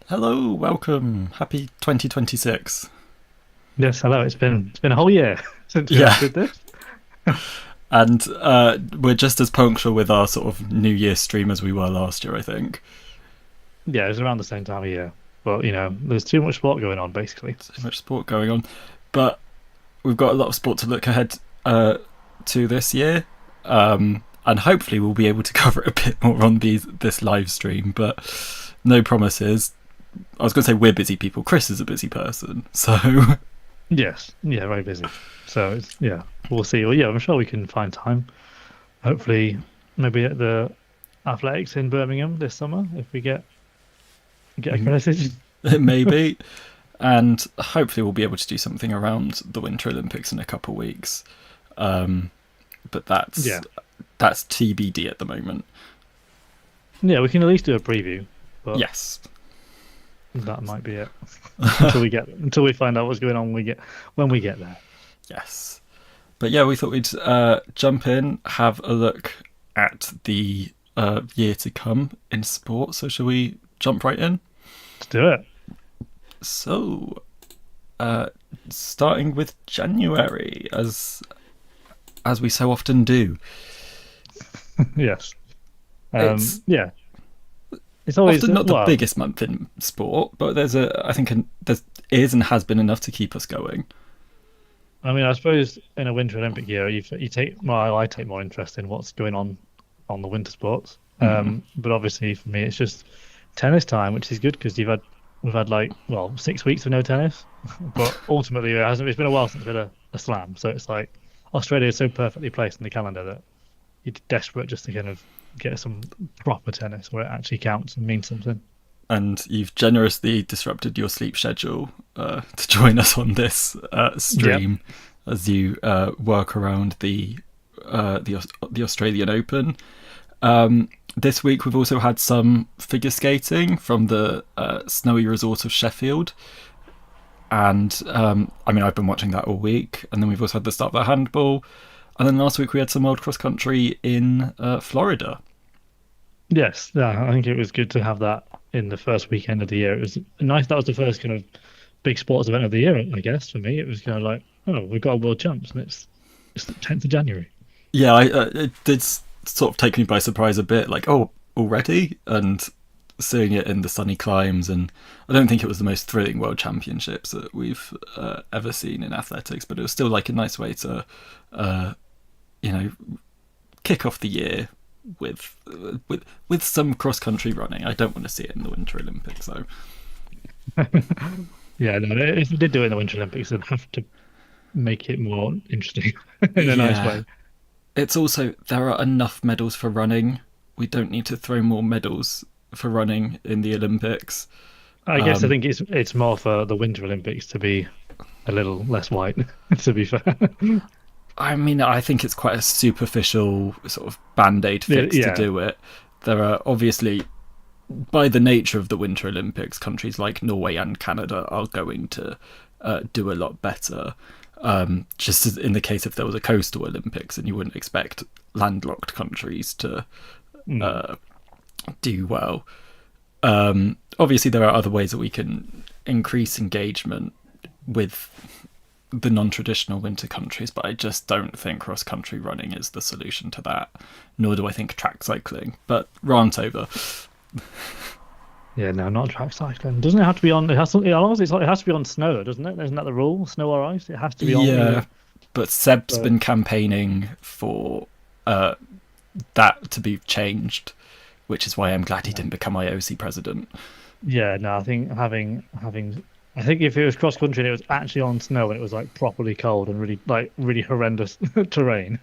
Hello, welcome. Happy 2026. Yes, hello. It's been a whole year since we last Yeah, did this. and we're just as punctual with our sort of New Year stream as we were last year, I think. Yeah, it was around the same time of year. But there's too much sport going on, basically. So much sport going on. But we've got a lot of sport to look ahead to this year. And hopefully we'll be able to cover it a bit more on this live stream, but no promises. I was going to say we're busy people. Chris is a busy person, so Yes, yeah, very busy. So yeah, we'll see. Well, yeah, I'm sure we can find time. Hopefully, maybe at the athletics in Birmingham this summer if we get accredited. maybe. And hopefully we'll be able to do something around the Winter Olympics in a couple of weeks. But Yeah, that's TBD at the moment. yeah, we can at least do a preview, but Yes. that might be it until we find out what's going on. When we get there. Yes. But yeah, we thought we'd jump in, have a look at the year to come in sport. So shall we jump right in? Let's do it. So, starting with January, as we so often do. Yes. It's Yeah. It's always often not the well. biggest month in sport, but I think there is and has been enough to keep us going. I mean, I suppose in a Winter Olympic year, you take well, I take more interest in what's going on the winter sports. Mm. But obviously for me, it's just tennis time, which is good because we've had like 6 weeks of no tennis, but ultimately it hasn't. It's been a while since we had a slam, so it's like Australia is so perfectly placed in the calendar that you're desperate just to kind of get some proper tennis where it actually counts and means something. And you've generously disrupted your sleep schedule to join us on this Yep. stream as you work around the Australian Open. This week we've also had some figure skating from the snowy resort of Sheffield, and I mean I've been watching that all week. And then we've also had the start of the handball, and then last week we had some world cross country in Florida. Yes, yeah, I think it was good to have that in the first weekend of the year. It was nice. That was the first kind of big sports event of the year, I guess. For me, it was kind of like, oh, we've got a world champs, and it's the 10th of January. Yeah, it did sort of take me by surprise a bit, like, oh, already? And seeing it in the sunny climes, and I don't think it was the most thrilling world championships that we've ever seen in athletics, but it was still like a nice way to, uh, you know, kick off the year with with some cross country running. I don't want to see it in the Winter Olympics, though. Yeah, no, if we did do it in the Winter Olympics, they'd have to make it more interesting in a nice Yeah, way. it's also there are enough medals for running. We don't need to throw more medals for running in the Olympics. I guess I Um, think it's more for the Winter Olympics to be a little less white, to be fair. I mean, I think it's quite a superficial sort of band-aid fix to Yeah, do it. There are obviously, by the nature of the Winter Olympics, countries like Norway and Canada are going to do a lot better. Just as in the case if there was a coastal Olympics, and you wouldn't expect landlocked countries to mm, uh, do well. Obviously, there are other ways that we can increase engagement with the non-traditional winter countries, but I just don't think cross-country running is the solution to that. Nor do I think track cycling. But rant over. yeah, no, not track cycling. Doesn't it have to be on? It has to, as long as it has to be on snow, doesn't it? Isn't that the rule? Snow or ice? It has to be on Yeah, either. but Seb's So been campaigning for uh, that to be changed, which is why I'm glad he yeah, didn't become IOC president. yeah, no, I think having I think if it was cross country and it was actually on snow and it was like properly cold and really horrendous terrain,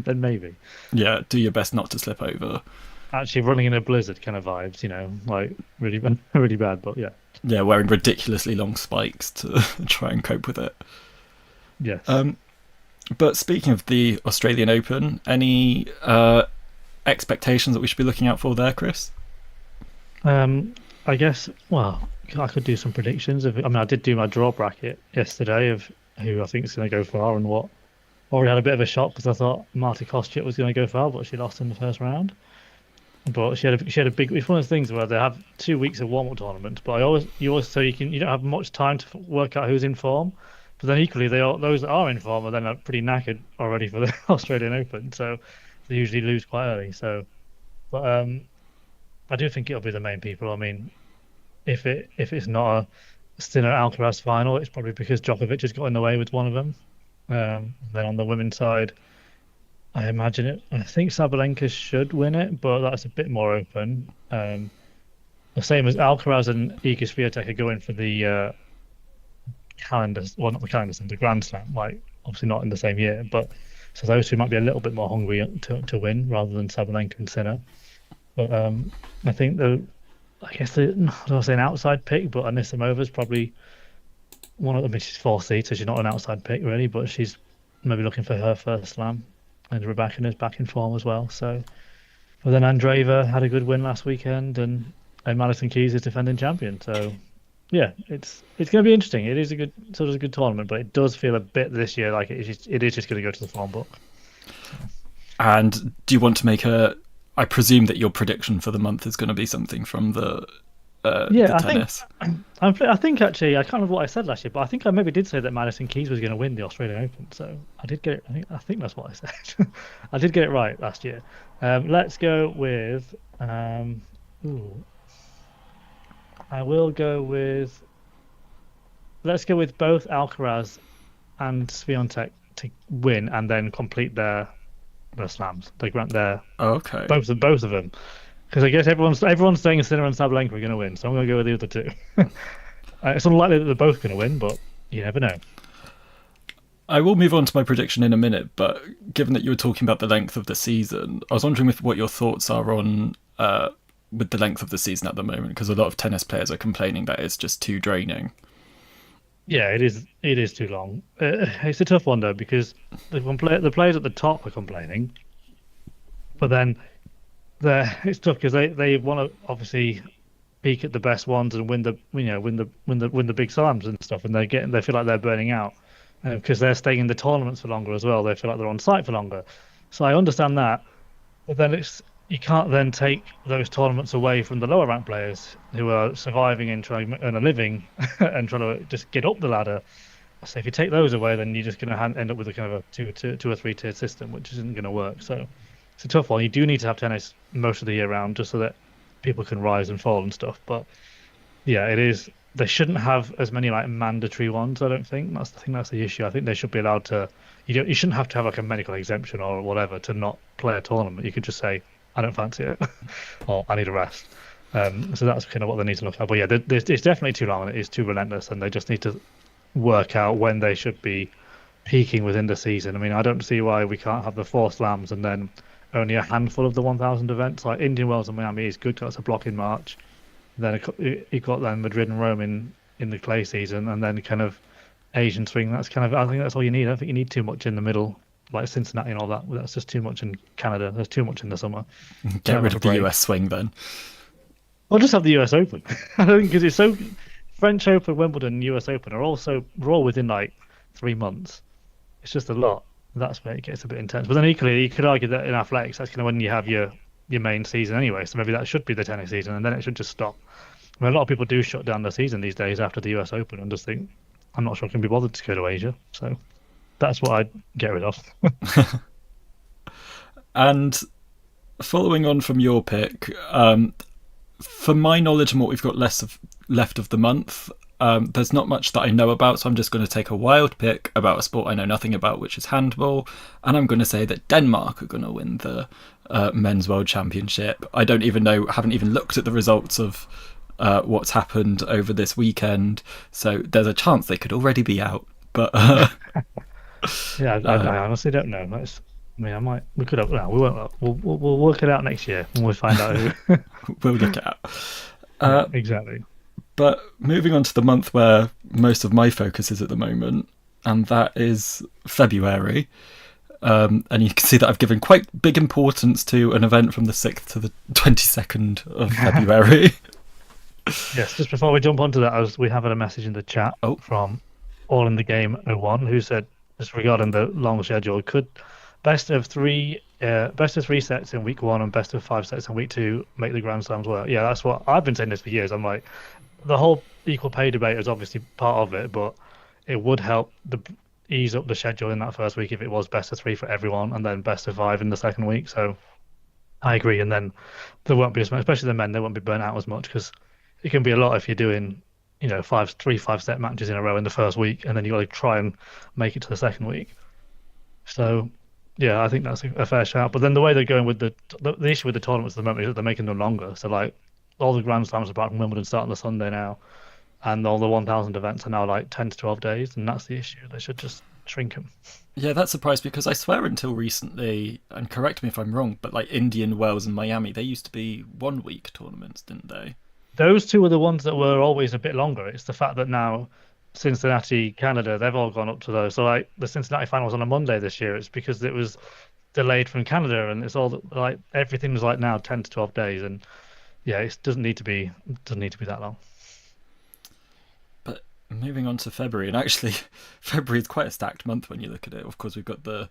then maybe. Yeah, do your best not to slip over. Actually, running in a blizzard kind of vibes, like really really bad. But yeah, Yeah, wearing ridiculously long spikes to try and cope with it. yes. Um, but speaking of the Australian Open, any expectations that we should be looking out for there, Chris? Um, I guess. Well, I could do some predictions. I mean, I did do my draw bracket yesterday of who I think is going to go far and what. Already had a bit of a shock because I thought Marta Kostyuk was going to go far, but she lost in the first round. But she had a big. It's one of those things where they have 2 weeks of warm-up tournaments, but you always so you don't have much time to work out who's in form. But then equally, those that are in form are then pretty knackered already for the Australian Open, so they usually lose quite early. So, but I do think it'll be the main people. I mean, if it's not a Sinner Alcaraz final, it's probably because Djokovic has got in the way with one of them. Then on the women's side, I imagine it. I think Sabalenka should win it, but that's a bit more open. The same as Alcaraz and Iga Swiatek are going for the calendars. Well, not the calendars, the Grand Slam. Like obviously not in the same year, but so those two might be a little bit more hungry to win rather than Sabalenka and Sinner. But I think I guess I don't want to say an outside pick, but Anisimova is probably one of them. I mean, she's 4th seed, so she's not an outside pick really, but she's maybe looking for her first slam. And Rebecca is back in form as well. So, but then Andreeva had a good win last weekend, and Madison Keys is defending champion. So, yeah, it's going to be interesting. It is a good tournament, but it does feel a bit this year like it is just going to go to the form book. And do you want to make I presume that your prediction for the month is going to be something from the Yeah, tennis. I think actually I can't remember what I said last year, but I think I maybe did say that Madison Keys was going to win the Australian Open. So I did get it. I think that's what I said. I did get it right last year. Let's go with. Ooh, I will go with. Let's go with both Alcaraz and Swiatek to win and then complete their slams. They grant their Okay. both of them. Because I guess everyone's saying Sinner and Sabalenka are going to win, so I'm going to go with the other two. It's unlikely that they're both going to win, but you never know. I will move on to my prediction in a minute, but given that you were talking about the length of the season, I was wondering what your thoughts are on with the length of the season at the moment, because a lot of tennis players are complaining that it's just too draining. Yeah, it is. It is too long. It's a tough one though because the players at the top are complaining, but then it's tough because they want to obviously peak at the best ones and win the big slams and stuff, and they feel like they're burning out because they're staying in the tournaments for longer as well. They feel like they're on site for longer. So I understand that, but then you can't then take those tournaments away from the lower ranked players who are surviving and trying to earn a living and trying to just get up the ladder. So if you take those away, then you're just going to end up with a kind of a two or three tier system, which isn't going to work. So it's a tough one. You do need to have tennis most of the year round just so that people can rise and fall and stuff. But yeah, it is. They shouldn't have as many like mandatory ones. I don't think that's the issue. I think they should be allowed to. You shouldn't have to have like a medical exemption or whatever to not play a tournament. You could just say I don't fancy it or I need a rest. So that's kind of what they need to look at. But yeah, it's definitely too long and it is too relentless, and they just need to work out when they should be peaking within the season. I mean, I don't see why we can't have the 4 slams and then only a handful of the 1,000 events. Like Indian Wells and Miami is good because it's a block in March. Then you got then Madrid and Rome in the clay season, and then kind of Asian swing. That's kind of I think that's all you need. I don't think you need too much in the middle, like Cincinnati and all that. That's just too much in Canada. There's too much in the summer. Get rid of the US swing then. Or just have the US Open. I don't think because it's so French Open, Wimbledon, US Open are we're all within like 3 months. It's just a lot. That's where it gets a bit intense. But then equally, you could argue that in athletics, that's kind of when you have your main season anyway. So maybe that should be the tennis season, and then it should just stop. I mean, a lot of people do shut down their season these days after the US Open and just think, I'm not sure I can be bothered to go to Asia. So that's what I'd get rid of. And following on from your pick, for my knowledge and what we've got left of the month, there's not much that I know about, so I'm just going to take a wild pick about a sport I know nothing about, which is handball, and I'm going to say that Denmark are going to win the Men's World Championship. I haven't even looked at the results of what's happened over this weekend, so there's a chance they could already be out. But yeah, I honestly don't know. I might. We could have. No, we won't. We'll work it out next year when we find out who. We'll look it out. Exactly. But moving on to the month where most of my focus is at the moment, and that is February. And you can see that I've given quite big importance to an event from the 6th to the 22nd of February. Yes, just before we jump onto that, we have had a message in the chat from All in the Game 01 who said, just regarding the long schedule, could best of 3 Yeah, best of three sets in week one and best of five sets in week two make the Grand Slams work. Yeah, that's what I've been saying this for years. I'm like, the whole equal pay debate is obviously part of it, but it would help ease up the schedule in that first week if it was best of three for everyone and then best of five in the second week. So I agree, and then there won't be as much, especially the men, they won't be burnt out as much because it can be a lot if you're doing, three 5 set matches in a row in the first week, and then you got to try and make it to the second week. So, yeah, I think that's a fair shout. But then the way they're going with the issue with the tournaments at the moment is that they're making them longer. So like all the Grand Slams apart from Wimbledon start on the Sunday now, and all the 1,000 events are now like 10 to 12 days, and that's the issue. They should just shrink them. Yeah, that surprised me because I swear until recently, and correct me if I'm wrong, but like Indian Wells and Miami, they used to be 1 week tournaments, didn't they? Those two are the ones that were always a bit longer. It's the fact that now Cincinnati, Canada, they've all gone up to those. So like the Cincinnati final was on a Monday this year. It's because it was delayed from Canada, and it's all like everything's like now 10 to 12 days, and yeah, it doesn't need to be that long. But moving on to February, and actually, February is quite a stacked month when you look at it. Of course, we've got the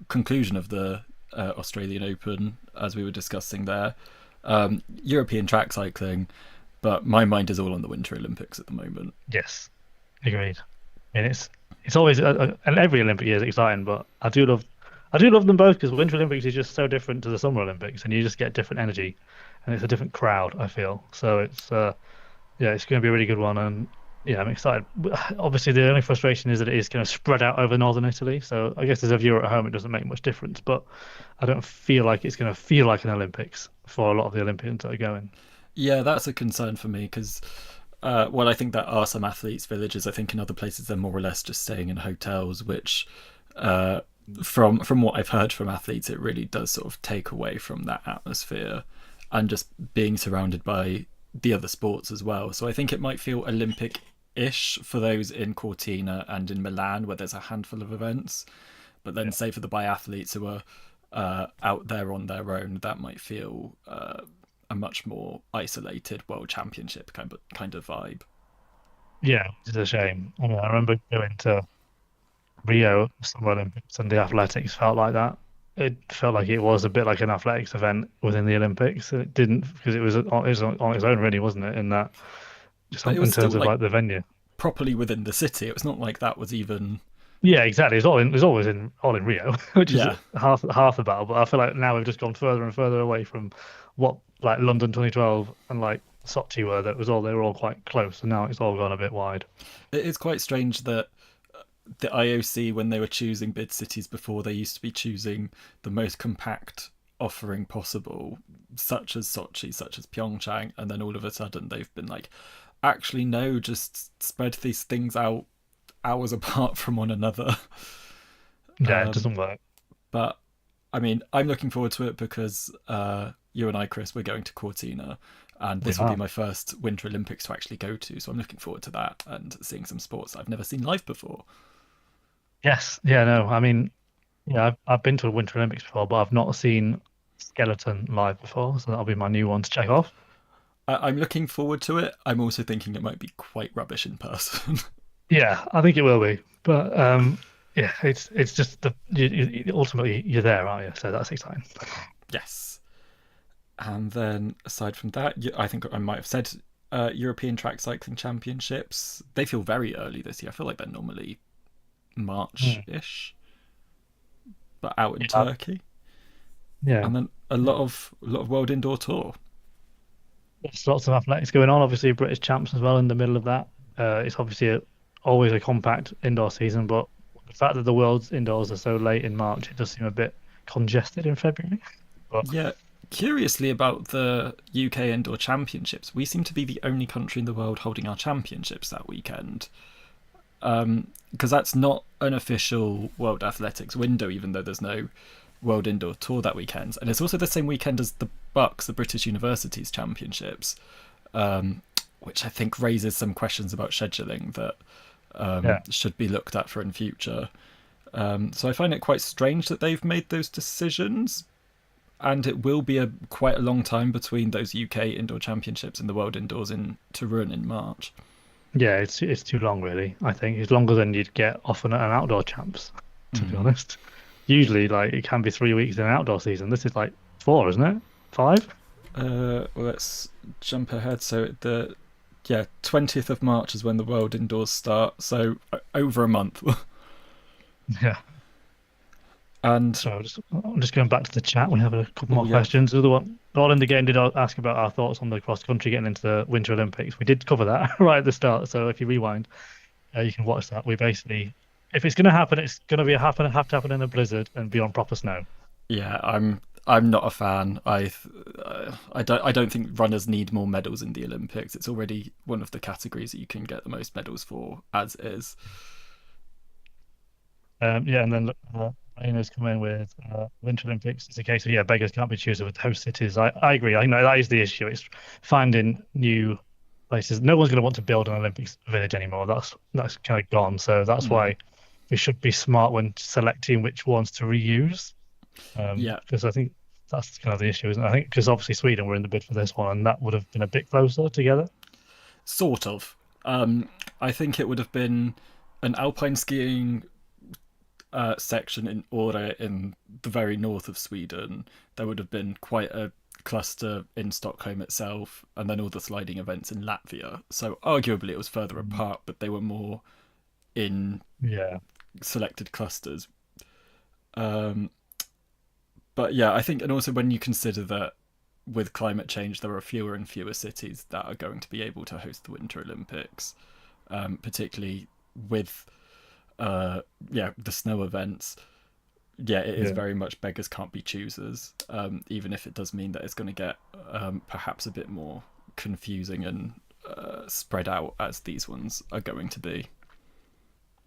conclusion of the Australian Open, as we were discussing there, European track cycling, but my mind is all on the Winter Olympics at the moment. Yes, agreed. I mean, it's always and every Olympic year is exciting, but I do love them both because Winter Olympics is just so different to the Summer Olympics, and you just get different energy, and it's a different crowd. I feel so yeah, it's going to be a really good one, and yeah, I'm excited. Obviously, the only frustration is that it is kind of spread out over northern Italy, so I guess as a viewer at home, it doesn't make much difference. But I don't feel like it's going to feel like an Olympics for a lot of the Olympians that are going. Yeah, that's a concern for me because, well, I think there are some athletes' villages. I think in other places they're more or less just staying in hotels, which, from what I've heard from athletes, it really does sort of take away from that atmosphere and just being surrounded by the other sports as well. So I think it might feel Olympic-ish for those in Cortina and in Milan, where there's a handful of events. But then, Yeah. say for the biathletes who are out there on their own, that might feel a much more isolated World Championship kind of vibe. Yeah, it's a shame. I mean, I remember going to Rio Summer Olympics, and the athletics felt like that. It felt like it was a bit like an athletics event within the Olympics. It didn't because it was on its own, really, wasn't it? In that, just But it in was still terms of like like the venue. properly within the city. It was not like that was even. Yeah, exactly. It's always in all in Rio, which is Yeah, half the battle. But I feel like now we've just gone further and further away from what like London 2012 and like Sochi were. They were all quite close, and now it's all gone a bit wide. it is quite strange that the IOC, when they were choosing bid cities before, they used to be choosing the most compact offering possible, such as Sochi, such as Pyeongchang, and then all of a sudden they've been like, actually, no, just spread these things out hours apart from one another. Yeah, it Um, doesn't work. but I mean, I'm looking forward to it because you and I, Chris, we're going to Cortina, and We this will be are. my first Winter Olympics to actually go to. So I'm looking forward to that and seeing some sports I've never seen live before. Yes. Yeah. No. I mean, yeah, I've been to a Winter Olympics before, but I've not seen skeleton live before, so that'll be my new one to check off. I'm looking forward to it. I'm also thinking it might be quite rubbish in person. Yeah, I think it will be. But yeah, it's just ultimately you're there, aren't you? So that's exciting. Yes. And then aside from that, I think I might have said European Track Cycling Championships. They feel very early this year. I feel like they're normally Hmm. March-ish, but out in Yeah, Turkey. yeah. And then a lot of World Indoor Tour. There's lots of athletics going on. Obviously, British champs as well in the middle of that. It's obviously always a compact indoor season, but the fact that the world's indoors are so late in March, it does seem a bit congested in February. But Yeah, curiously about the UK Indoor Championships, we seem to be the only country in the world holding our championships that weekend. Because that's not an official World Athletics window, even though there's no World Indoor Tour that weekend. And it's also the same weekend as the Bucks, the British Universities Championships, um, which I think raises some questions about scheduling that yeah, should be looked at for in future. So I find it quite strange that they've made those decisions, and it will be quite a long time between those UK Indoor Championships and the World Indoors in Turin in March. yeah, it's too long really. I think it's longer than you'd get often at an outdoor champs, to be Mm. honest. Usually, like it can be 3 weeks in an outdoor season. This is like four, isn't it? Five? Well, let's jump ahead. So the yeah 20th of March is when the World Indoors start. So over a month. Yeah. And So I'm just going back to the chat. We have a couple oh more yeah, questions. The other one, all in the game did ask about our thoughts on the cross country getting into the Winter Olympics. We did cover that right at the start. So if you rewind, you can watch that. We basically, if it's going to happen, it's going to have to happen in a blizzard and be on proper snow. yeah. I'm not a fan. I don't think runners need more medals in the Olympics. It's already one of the categories that you can get the most medals for as is. Yeah, and then Raina's come in with Winter Olympics. It's a case of yeah, beggars can't be choosers with host cities. I agree. I know that is the issue. It's finding new places. No one's going to want to build an Olympics village anymore. That's kind of gone. So that's Mm, why we should be smart when selecting which ones to reuse. yeah, Because I think that's kind of the issue, isn't it? I think because obviously Sweden were in the bid for this one, and that would have been a bit closer together. sort of. I think it would have been an alpine skiing section in Åre in the very north of Sweden. There would have been quite a cluster in Stockholm itself, and then all the sliding events in Latvia. So arguably it was further Mm. apart, but they were more in Yeah, selected clusters. Um, but yeah, I think, and also when you consider that with climate change, there are fewer and fewer cities that are going to be able to host the Winter Olympics, particularly with the snow events. Yeah, it is yeah. very much beggars can't be choosers, even if it does mean that it's going to get perhaps a bit more confusing and spread out as these ones are going to be.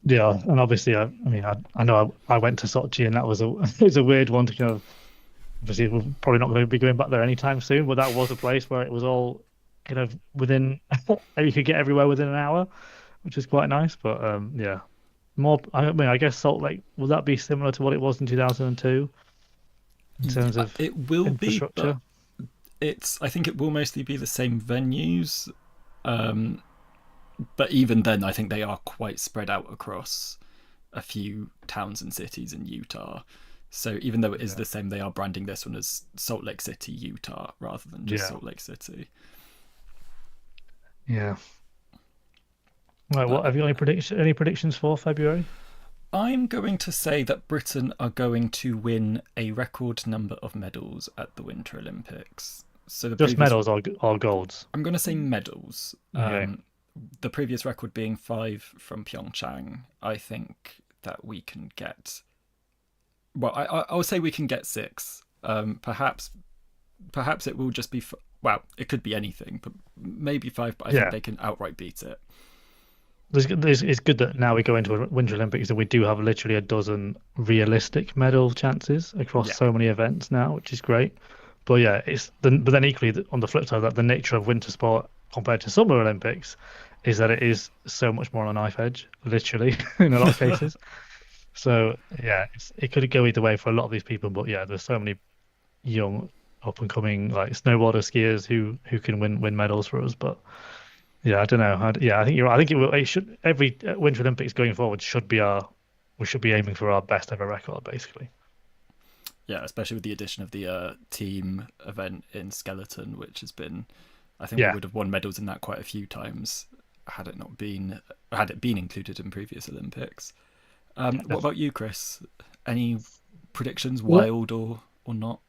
Yeah, and obviously, I mean, I know I went to Sochi, and that was a it was a weird one to kind of. Obviously, we're probably not going to be going back there anytime soon, but that was a place where it was all kind of within. You could get everywhere within an hour, which is quite nice. But yeah, more. I mean, I guess Salt Lake will that be similar to what it was in 2002 in terms of It will be, but infrastructure? I think it will mostly be the same venues. Um, but even then, I think they are quite spread out across a few towns and cities in Utah. So even though it is Yeah, the same, they are branding this one as Salt Lake City, Utah, rather than just yeah, Salt Lake City. yeah. Right. What But have you got any predictions for February? I'm going to say that Britain are going to win a record number of medals at the Winter Olympics. So the Just previous, medals or golds? I'm going to say medals. Okay. The previous record being 5 from Pyeongchang. I think that we can get. Well, I would say we can get 6. Perhaps it will just be. Well, it could be anything, but maybe 5. But I think Yeah. they can outright beat it. It's good that now we go into a Winter Olympics and we do have literally a dozen realistic medal chances across Yeah, so many events now, which is great. But yeah, but then equally on the flip side, that the nature of winter sport compared to Summer Olympics is that it is so much more on a knife edge, literally in a lot of cases. So yeah, it could go either way for a lot of these people. But yeah, there's so many young up and coming like snowboarder skiers who can win medals for us. But yeah, I don't know. Yeah, I think you're right. I think it will. It should every Winter Olympics going forward should be our. We should be aiming for our best ever record, basically. yeah, especially with the addition of the team event in skeleton, which has been. I think we Yeah, would have won medals in that quite a few times had it been included in previous Olympics. What definitely. about you, Chris? Any predictions, Well, wild or not?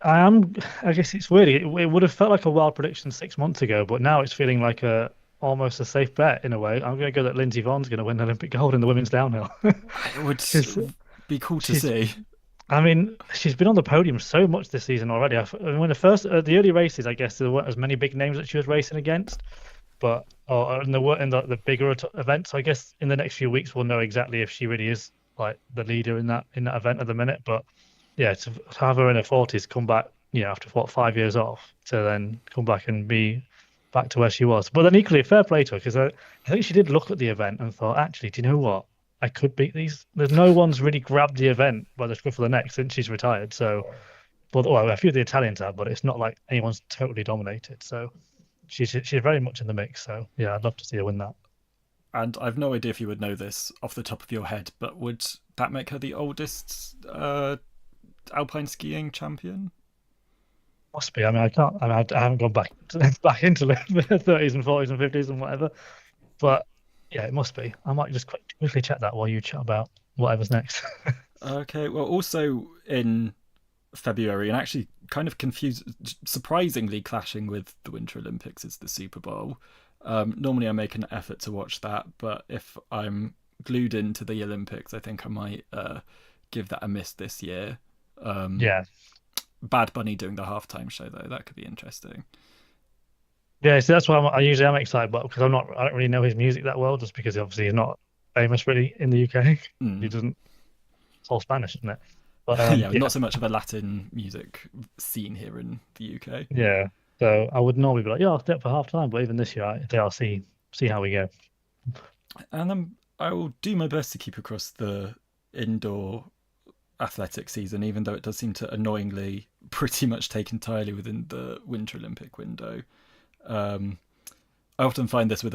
I am. I guess it's weird. It would have felt like a wild prediction 6 months ago, but now it's feeling like a almost a safe bet in a way. I'm going to go that Lindsey Vonn's going to win Olympic gold in the women's downhill It would because be cool to she's. see. I mean, she's been on the podium so much this season already. When the early races, I guess there weren't as many big names that she was racing against. But in the bigger events, I guess in the next few weeks we'll know exactly if she really is like the leader in that event at the minute. But yeah, to have her in her forties come back, after what 5 years off, to then come back and be back to where she was. But then equally, fair play to her because I think she did look at the event and thought, actually, do you know what? I could beat these. There's no one's really grabbed the event by the scruff of the neck since she's retired. So, well, a few of the Italians have, but it's not like anyone's totally dominated. So she's very much in the mix. So yeah, I'd love to see her win that. And I've no idea if you would know this off the top of your head, but would that make her the oldest alpine skiing champion? Must be. I mean, I can't. I mean, I haven't gone back back into the 30s and 40s and 50s and whatever. But yeah, it must be. I might just quickly check that while you chat about whatever's next. Okay, well, also in February, and actually kind of surprisingly clashing with the Winter Olympics, is the Super Bowl. Normally, I make an effort to watch that, but if I'm glued into the Olympics, I think I might give that a miss this year. Um, Yeah. Bad Bunny doing the halftime show, though, that could be interesting. Yeah, so that's why I usually am excited, but because I don't really know his music that well, just because obviously he's not famous really in the UK. He Mm. doesn't. It's all Spanish, isn't it? But Yeah, yeah, not so much of a Latin music scene here in the UK. yeah. So I would normally be like, yeah, I'll stay up for half time, but even this year, I think I'll see how we go. And then I will do my best to keep across the indoor athletic season, even though it does seem to annoyingly pretty much take entirely within the Winter Olympic window. Um, I often find this with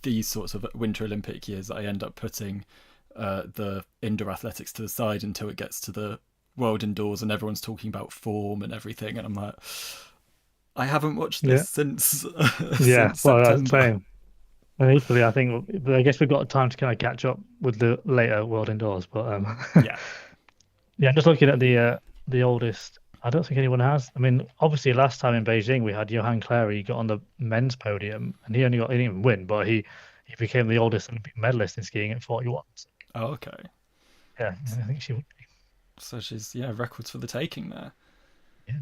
these sorts of Winter Olympic years that I end up putting the indoor athletics to the side until it gets to the world indoors and everyone's talking about form and everything, and I'm like, I haven't watched Yeah, this since yeah. since Well, that's the September. same. And equally, I think, but I guess we've got time to kind of catch up with the later world indoors. But Yeah, yeah, just looking at the oldest. I don't think anyone has. I mean, obviously, last time in Beijing we had Johan Clary got on the men's podium, and he didn't even win, but he became the oldest Olympic medalist in skiing at 41. So, oh, okay. yeah, I think she would So she's, yeah, records for the taking there. be.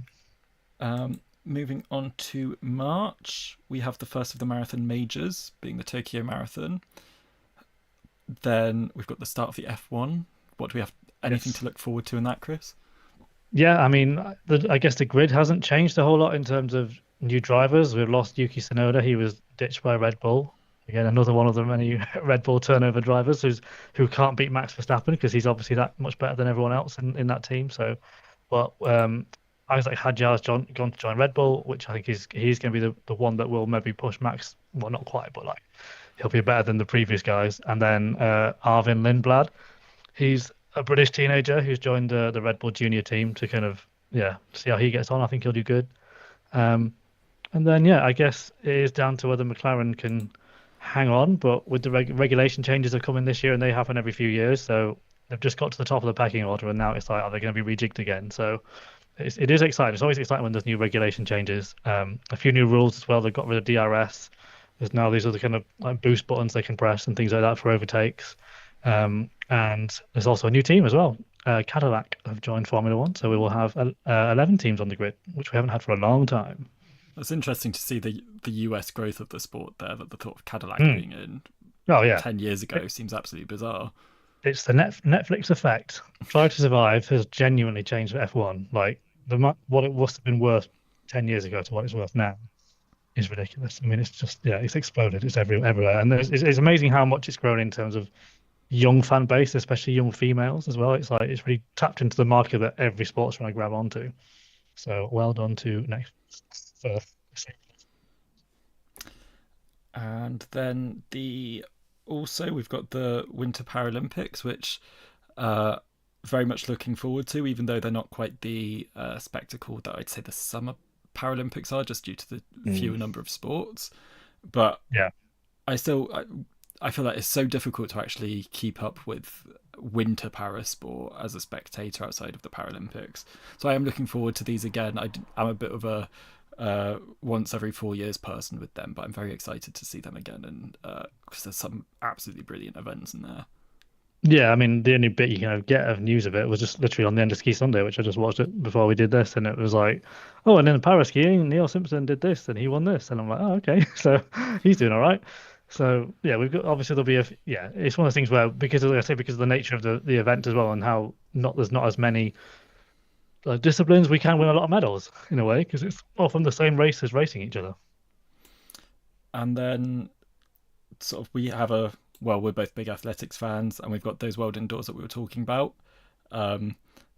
Yeah. Moving on to March, we have the first of the marathon majors, being the Tokyo Marathon. Then we've got the start of the F1. What do we have? Anything Yes. to look forward to in that, Chris? Yeah, I mean, I guess the grid hasn't changed a whole lot in terms of new drivers. We've lost Yuki Tsunoda. He was ditched by Red Bull. Again, another one of the many Red Bull turnover drivers who can't beat Max Verstappen because he's obviously that much better than everyone else in that team. So, but Isaac Hadjar's gone to join Red Bull, which I think he's going to be the one that will maybe push Max. Well, not quite, but like he'll be better than the previous guys. And then Arvin Lindblad. He's a British teenager who's joined the Red Bull junior team to kind of see how he gets on. I think he'll do good. Um, and then I guess it is down to whether McLaren can hang on. But with the regulation changes that come in this year, and they happen every few years, so they've just got to the top of the pecking order, and now it's like, are they going to be rejigged again? So it is exciting. It's always exciting when there's new regulation changes. A few new rules as well. They've got rid of DRS. There's now these other kind of like boost buttons they can press and things like that for overtakes. And there's also a new team as well. Cadillac have joined Formula One, so we will have 11 teams on the grid, which we haven't had for a long time. It's interesting to see the US growth of the sport there. That the thought of Cadillac Mm. being in Oh yeah, 10 years ago it, seems absolutely bizarre. it's the Netflix effect. Try to Survive has genuinely changed F1. Like what it must have been worth 10 years ago to what it's worth now is ridiculous. I mean, it's just it's exploded. It's everywhere, and it's amazing how much it's grown in terms of young fan base, especially young females as well. It's like it's really tapped into the market that every sport's trying to grab onto. So well done to Netflix for. And then also we've got the Winter Paralympics, which very much looking forward to, even though they're not quite the spectacle that I'd say the Summer Paralympics are, just due to the Mm. fewer number of sports. But Yeah, I feel like it's so difficult to actually keep up with winter para sport as a spectator outside of the Paralympics. So I am looking forward to these again. I'm a bit of a once every 4 years person with them, but I'm very excited to see them again, and because there's some absolutely brilliant events in there. yeah. I mean, the only bit you kind of get of news of it was just literally on the end of Ski Sunday, which I just watched it before we did this, and it was like, oh, and in the para skiing, Neil Simpson did this, and he won this, and I'm like, oh, okay, so he's doing all right. So yeah, we've got obviously there'll be it's one of those things where because like I say because of the nature of the event as well and how not there's not as many disciplines, we can win a lot of medals in a way because it's often the same races racing each other. And then sort of we have we're both big athletics fans, and we've got those world indoors that we were talking about. Um,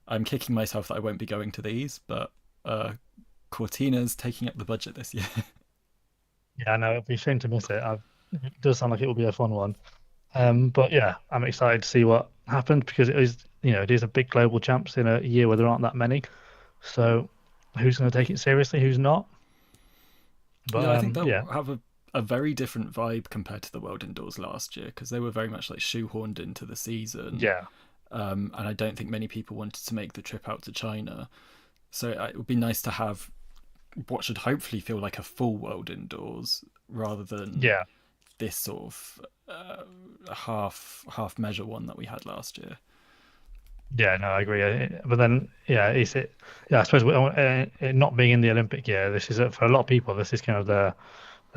I'm kicking myself that I won't be going to these, but Cortina's taking up the budget this year. Yeah, I know it'd be a shame to miss it. It does sound like it will be a fun one. But yeah, I'm excited to see what happened because it is a big global champs in a year where there aren't that many. So who's going to take it seriously? Who's not? But Yeah, I think they'll yeah, have a very different vibe compared to the World Indoors last year because they were very much like shoehorned into the season. yeah, And I don't think many people wanted to make the trip out to China. So it would be nice to have what should hopefully feel like a full World Indoors rather than yeah. this sort of half measure one that we had last year. Yeah, no, I agree. But then, yeah, is it? Yeah, I suppose it not being in the Olympic year, this is for a lot of people. This is kind of the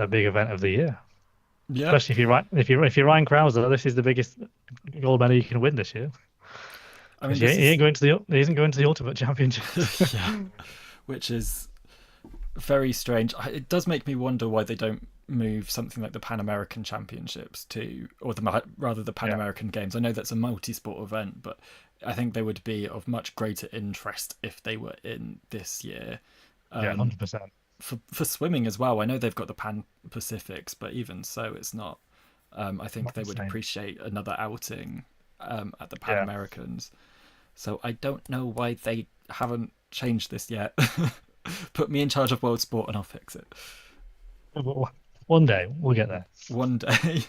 big event of the year. Yeah, Especially if you're Ryan Krauser, this is the biggest gold medal you can win this year. I mean Because this he is ain't going to he isn't going to the Ultimate Championships. yeah, which is very strange. It does make me wonder why they don't move something like the Pan American Championships to, or rather the Pan Yeah, American Games. I know that's a multi-sport event, but I think they would be of much greater interest if they were in this year. yeah, Um, 100%. for swimming as well, I know they've got the Pan Pacifics, but even so, it's not. I think Not they the would same. appreciate another outing at the Pan Yeah. Americans. So I don't know why they haven't changed this yet. Put me in charge of world sport and I'll fix it One day we'll get there. one day.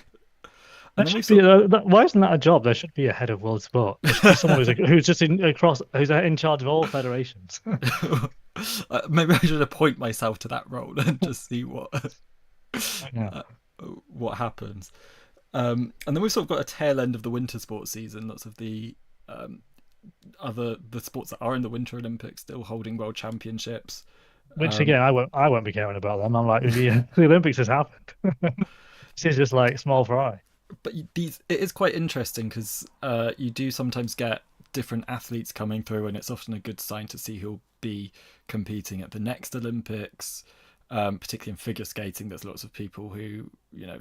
There And then we should be. sort Why isn't that a job? There should be a head of world sport. There should be someone who's just who's in charge of all federations. maybe I should appoint myself to that role and just see Yeah. uh, what happens. And then we've sort of got a tail end of the winter sports season. Lots of the um, the sports that are in the Winter Olympics still holding world championships. Which Um, again, I won't be caring about them. I'm like, the Olympics has happened. This is just like small fry. but it is quite interesting because you do sometimes get different athletes coming through, and it's often a good sign to see who'll be competing at the next Olympics. Particularly in figure skating, there's lots of people who,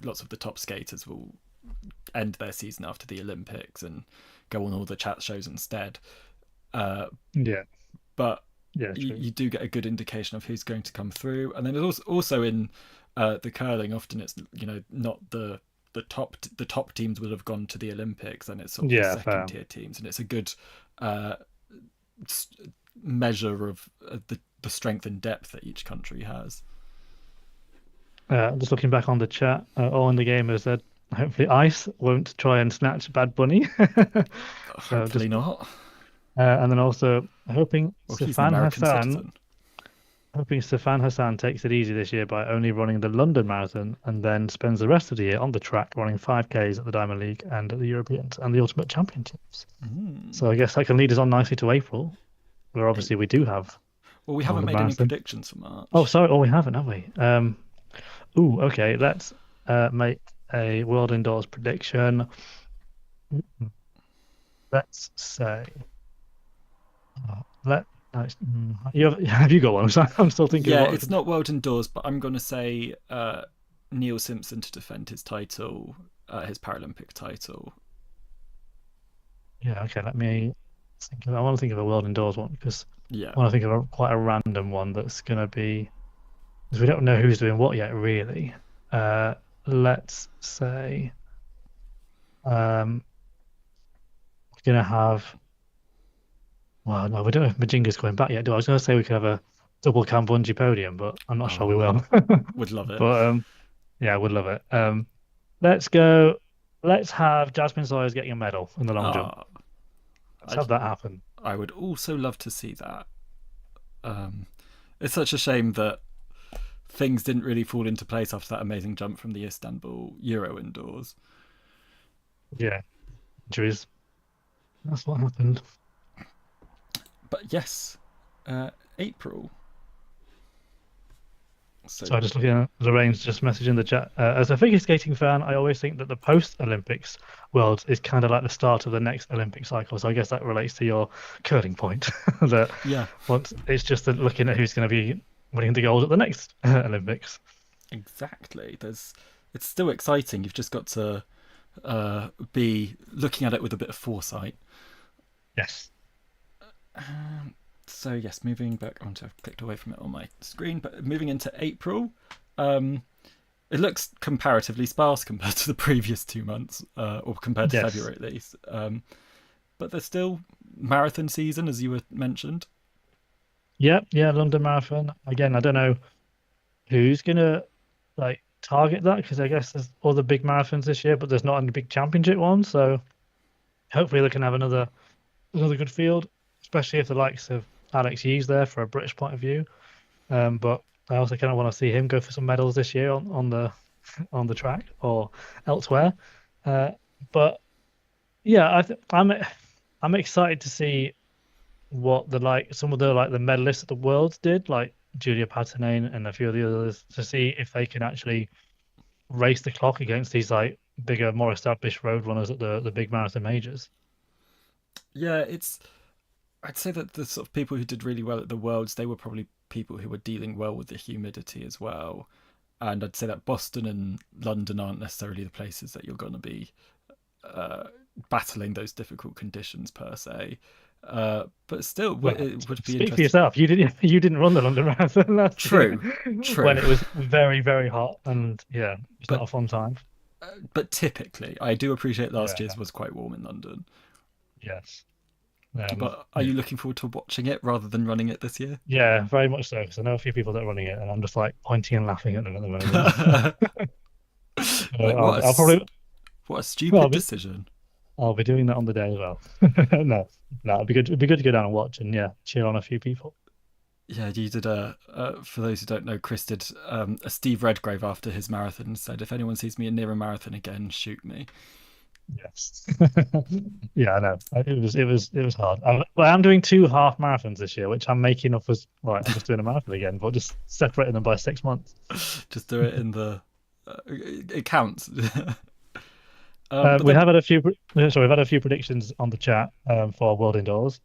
lots of the top skaters will end their season after the Olympics and go on all the chat shows instead. Uh, Yeah, but yeah, you, true. you do get a good indication of who's going to come through, and then it's also in the curling. Often it's not the top teams will have gone to the Olympics, and it's sort of the Yeah, second fair. tier teams, and it's a good uh, measure of the strength and depth that each country has. Just looking back on the chat, all in the game has said hopefully Ice won't try and snatch Bad Bunny. So Hopefully just not. and then also Well, he's an American citizen. Hoping Stefan Hassan takes it easy this year by only running the London Marathon and then spends the rest of the year on the track running 5Ks at the Diamond League and at the Europeans and the Ultimate Championships. So I guess that can lead us on nicely to April, where obviously we do have Well, we the haven't London made any Marathon. predictions for Oh, March. sorry. Oh, we haven't, have we? Okay. Let's make a world indoors prediction. Let's say, let no, have you got one? I'm still thinking Yeah, what I it's could. not world indoors, but I'm going to say Neil Simpson to defend his title, his Paralympic title. Yeah, okay. Let me think I want to think of a world indoors one because Yeah, I want to think of quite a random one that's gonna be because we don't know who's doing what yet, really. Uh, let's say um, we're gonna have. Well, no, we don't know if Majinga's going back yet. Do I was gonna say we could have a double cam bungee podium, but I'm not sure we will. oh, would love it. But yeah, I would love it. Let's go. Let's have Jasmine Sawyer's getting a medal in the long jump. Ah, Let's I'd, have that happen. I would also love to see that. Um, it's such a shame that things didn't really fall into place after that amazing jump from the Istanbul Euro indoors. Yeah, injuries. That's what happened. But yes, April. So So I just looking at Lorraine's just message in the chat. As a figure skating fan, I always think that the post-Olympics world is kind of like the start of the next Olympic cycle. So I guess that relates to your curling point. That yeah, once it's just looking at who's going to be winning the gold at the next Olympics. exactly. It's still exciting. You've just got to be looking at it with a bit of foresight. Yes. So yes, moving back onto I've clicked away from it on my screen, but moving into April, um, it looks comparatively sparse compared to the previous 2 months, or compared to Yes. February at least. but there's still marathon season, as you were mentioned. Yeah, yeah, London Marathon. Again, I don't know who's gonna like target that because I guess there's other big marathons this year, but there's not any big championship ones. So hopefully they can have another good field, especially if the likes of Alex Yee's there for a British point of view. But I also kind of want to see him go for some medals this year on the on the track or elsewhere. Uh, but yeah, I'm excited to see what the like some of the like the medalists of the world did, like Julia Patternane and a few of the others, to see if they can actually race the clock against these like bigger, more established road runners at the big marathon majors. Yeah, it's. I'd say that the sort of people who did really well at the Worlds, they were probably people who were dealing well with the humidity as well. And I'd say that Boston and London aren't necessarily the places that you're going to be uh, battling those difficult conditions per se. But still, Well, it would be speak for interesting. yourself. You didn't run the London Marathon last year True, true. when it was very, very hot, and yeah, it's not But a fun time. typically, I do appreciate last Yeah, year's was quite warm in London. yes. But are Yeah, you looking forward to watching it rather than running it this year? yeah, very much so. Because I know a few people that are running it, and I'm just like pointing and laughing at them at the moment. Like I'll probably what a well, stupid decision. I'll be doing that on the day as well. No, no, it'd be good. It'd be good to go down and watch and yeah, cheer on a few people. Yeah, you did a. For those who don't know, Chris did a Steve Redgrave after his marathon and said, "If anyone sees me near a marathon again, shoot me." Yes. Yeah, I know. It was hard. Well, I'm doing two half marathons this year, which I'm making up as right. I'm just doing a marathon again, but just separating them by 6 months. Just do it in the. It counts. But We then, have had a few. Sorry, we've had a few predictions on the chat for World Indoors.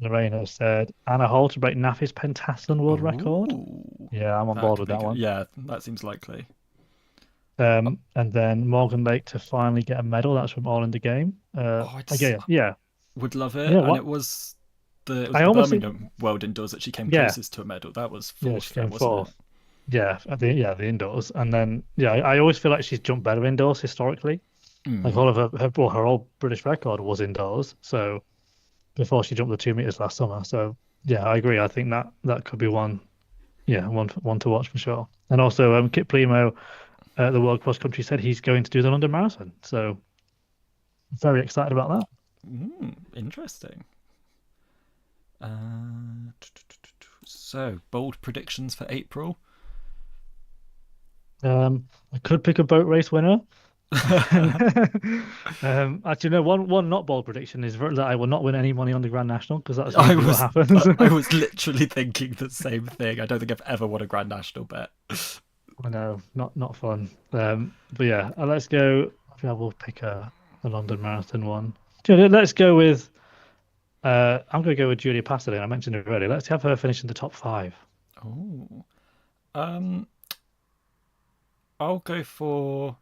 Lorraine has said Anna Hall to break Nafi's pentathlon world record. ooh, Yeah, I'm on that board could with be that good. one. Yeah, that seems likely. And then Morgan Lake to finally get a medal. That's from All in the Game. Oh, I just Again, yeah, would love it, yeah. and What it was I the almost think, Birmingham World Indoors that she came yeah, closest to a medal. That was yeah, fourth, she then, came wasn't it? fourth. Yeah, the indoors, and then yeah, I always feel like she's jumped better indoors historically. Like Mm. all of her old British record was indoors. So before she jumped the 2 meters last summer. So yeah, I agree. I think that could be one, yeah, one to watch for sure. And also, Kip Plimo, the World Cross Country said he's going to do the London Marathon. So very excited about Interesting. So bold predictions for April. that. I could pick a boat race winner. Actually, no. One not bold prediction is that I will not win any money on the Grand National because that's I usually what was happens. I was literally thinking the same thing. I don't think I've ever won a Grand National bet. I know, not fun. But yeah, let's go. Yeah, we'll pick a London Marathon one. Let's go with. I'm going to go with Julia Pasadena. I mentioned it already. Let's have her finish in the top five. Oh, um, I'll go for.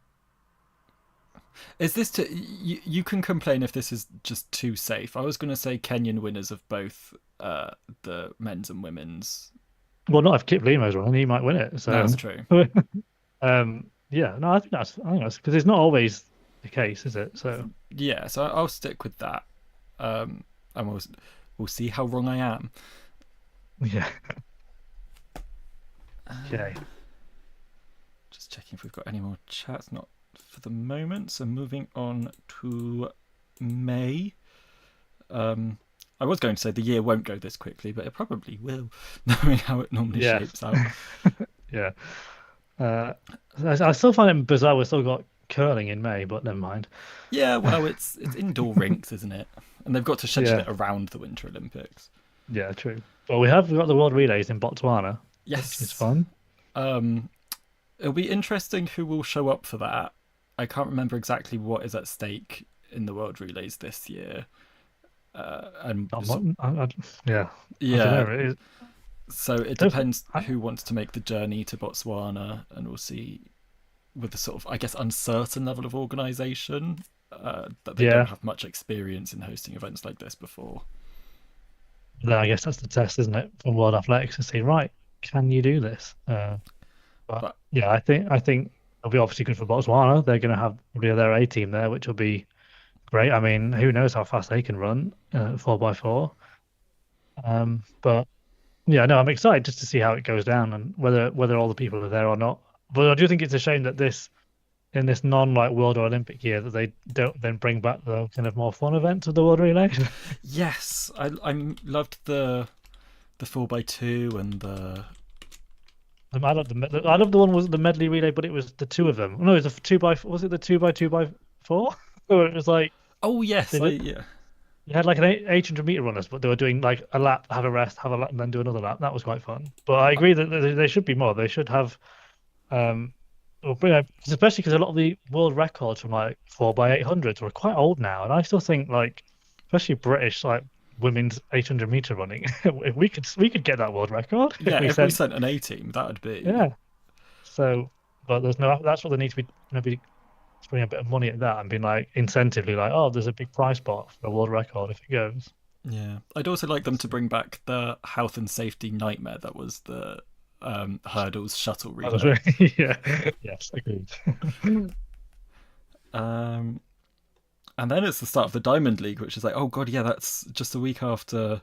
Is this to you? You can complain if this is just too safe. I was going to say Kenyan winners of both the men's and women's. Well, not if Kip Limo's running, he might win it. That's So, true. yeah, no, I think that's because it's not always the case, is it? So, Yeah, so I'll stick with that. And we'll see how wrong I am. yeah, Uh, okay. just checking if we've got any more chats. Not for the moment. So moving on to May. I was going to say the year won't go this quickly, but it probably will, knowing how it normally Yeah, shapes out. yeah. Uh, I still find it bizarre. We've still got curling in May, but never mind. Yeah, well, it's indoor rinks, isn't it? And they've got to schedule Yeah, it around the Winter Olympics. yeah, true. But we have got the World Relays in Botswana, which is Yes. fun. Um, it'll be interesting who will show up for that. I can't remember exactly what is at stake in the World Relays this year. And Not so, much, yeah, I don't yeah, know. It is, so it don't, depends I, who wants to make the journey to Botswana, and we'll see with the sort of, I guess, uncertain level of organisation that they don't yeah. have much experience in hosting events like this before. Then I guess that's the test, isn't it, from World Athletics to see, right, can you do this? But But yeah, I think it'll be obviously good for Botswana. They're going to have probably their A team there, which will be great. I mean, who knows how fast they can run 4x4. But yeah, no, I'm excited just to see how it goes down and whether all the people are there or not. But I do think it's a shame that this in this non like World or Olympic year that they don't then bring back the kind of more fun events of the World Relay. Yes, I loved the 4x2 and the I love the one was the medley relay, but it was the two of them. No, it was a two by was it the 2x2x4? Or it was like oh yes, they did. yeah. You had like an 800-meter runners, but they were doing like a lap, have a rest, have a lap, and then do another lap. That was quite fun. But I agree that they should be more. They should have, um, or bring up, especially because a lot of the world records from like 4x800s were quite old now, and I still think like, especially British like women's 800-meter running, if we could get that world record if Yeah, we if we sent, sent an A team, that would be. yeah. So, but there's no. That's what they need to be maybe throwing a bit of money at that and being like incentively like, oh, there's a big prize pot for a world record if it goes. Yeah, I'd also like them to bring back the health and safety nightmare that was the hurdles shuttle That was relay. really, yeah, yes, agreed. Um, and then it's the start of the Diamond League, which is like, oh god, yeah, that's just a week after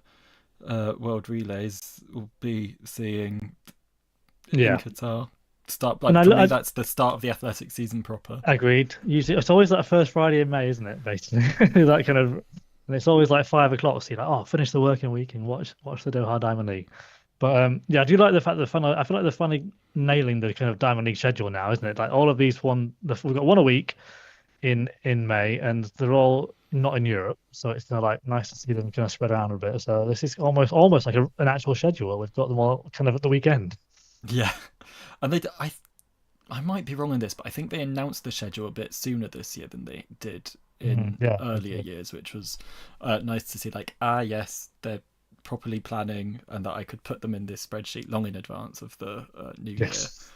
World Relays. We'll be seeing in Yeah, Qatar. Start and like for me, that's the start of the athletic season proper. agreed. Usually, it's always that first Friday in May, isn't it? Basically, that kind of, and it's always like 5 o'clock. So you're like, oh, finish the working week and watch the Doha Diamond League. But yeah, I do like the fact that I feel like they're finally nailing the kind of Diamond League schedule now, isn't it? Like all of these we've got one a week in May, and they're all not in Europe, so it's kind of like nice to see them kind of spread around a bit. So this is almost like an actual schedule. We've got them all kind of at the weekend. Yeah, and I might be wrong on this, but I think they announced the schedule a bit sooner this year than they did in Yeah, that's earlier good. years, which was nice to see. Like, yes, they're properly planning, and that I could put them in this spreadsheet long in advance of the new year. Yes.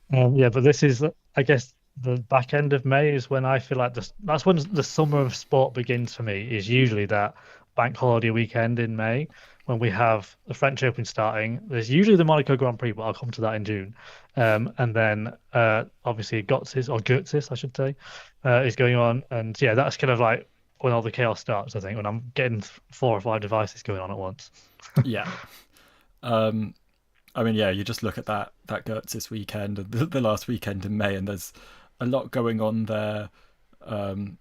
Yeah, but this is, I guess, the back end of May is when I feel like that's when the summer of sport begins for me, is usually that bank holiday weekend in May when we have the French Open starting. There's usually the Monaco Grand Prix, but I'll come to that in June. And then obviously Gotsis, I should say, is going on. And yeah, that's kind of like when all the chaos starts, I think, when I'm getting 4 or 5 devices going on at once. Yeah. Um, I mean, yeah, you just look at that Gertz this weekend and the last weekend in May, and there's a lot going on there. Um,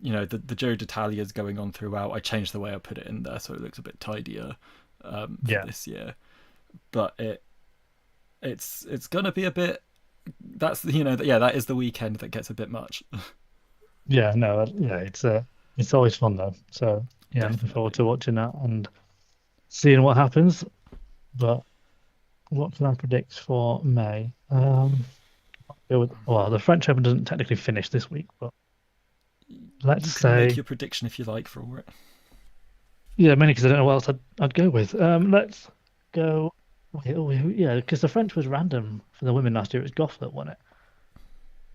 the Giro d'Italia is going on throughout. I changed the way I put it in there so it looks a bit tidier for Yeah. this year. But it's gonna be a bit. That's yeah, that is the weekend that gets a bit much. Yeah, no, yeah, it's always fun though. So yeah, I'm looking forward Definitely. to watching that and seeing what happens. But what can I predict for May? Well, the French Open doesn't technically finish this week, but let's You can make say your prediction if you like for it. yeah, mainly because I don't know what else I'd go with. Let's go. Yeah, because the French was random for the women last year. It was Goff that won it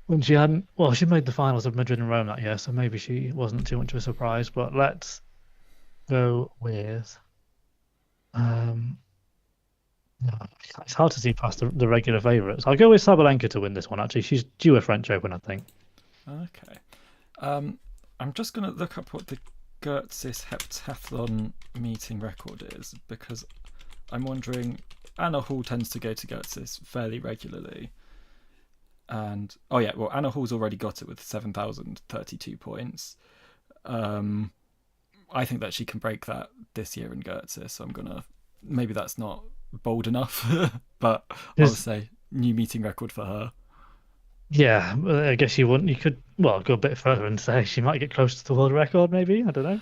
when she hadn't. Well, she made the finals of Madrid and Rome that year, so maybe she wasn't too much of a surprise. But let's go with. Um, yeah, it's hard to see past the regular favourites. I'll go with Sabalenka to win this one. Actually, she's due a French Open, I think. Okay. Um, I'm just gonna look up what the Gertzis heptathlon meeting record is because I'm wondering. Anna Hall tends to go to Gertzis fairly regularly, and oh yeah, well Anna Hall's already got it with 7,032 points. Um, I think that she can break that this year in Gertzis, so I'm gonna. Maybe that's not bold enough, but I'll Is say new meeting record for her. Yeah, I guess you wouldn't. You could well go a bit further and say she might get close to the world record. Maybe I don't know.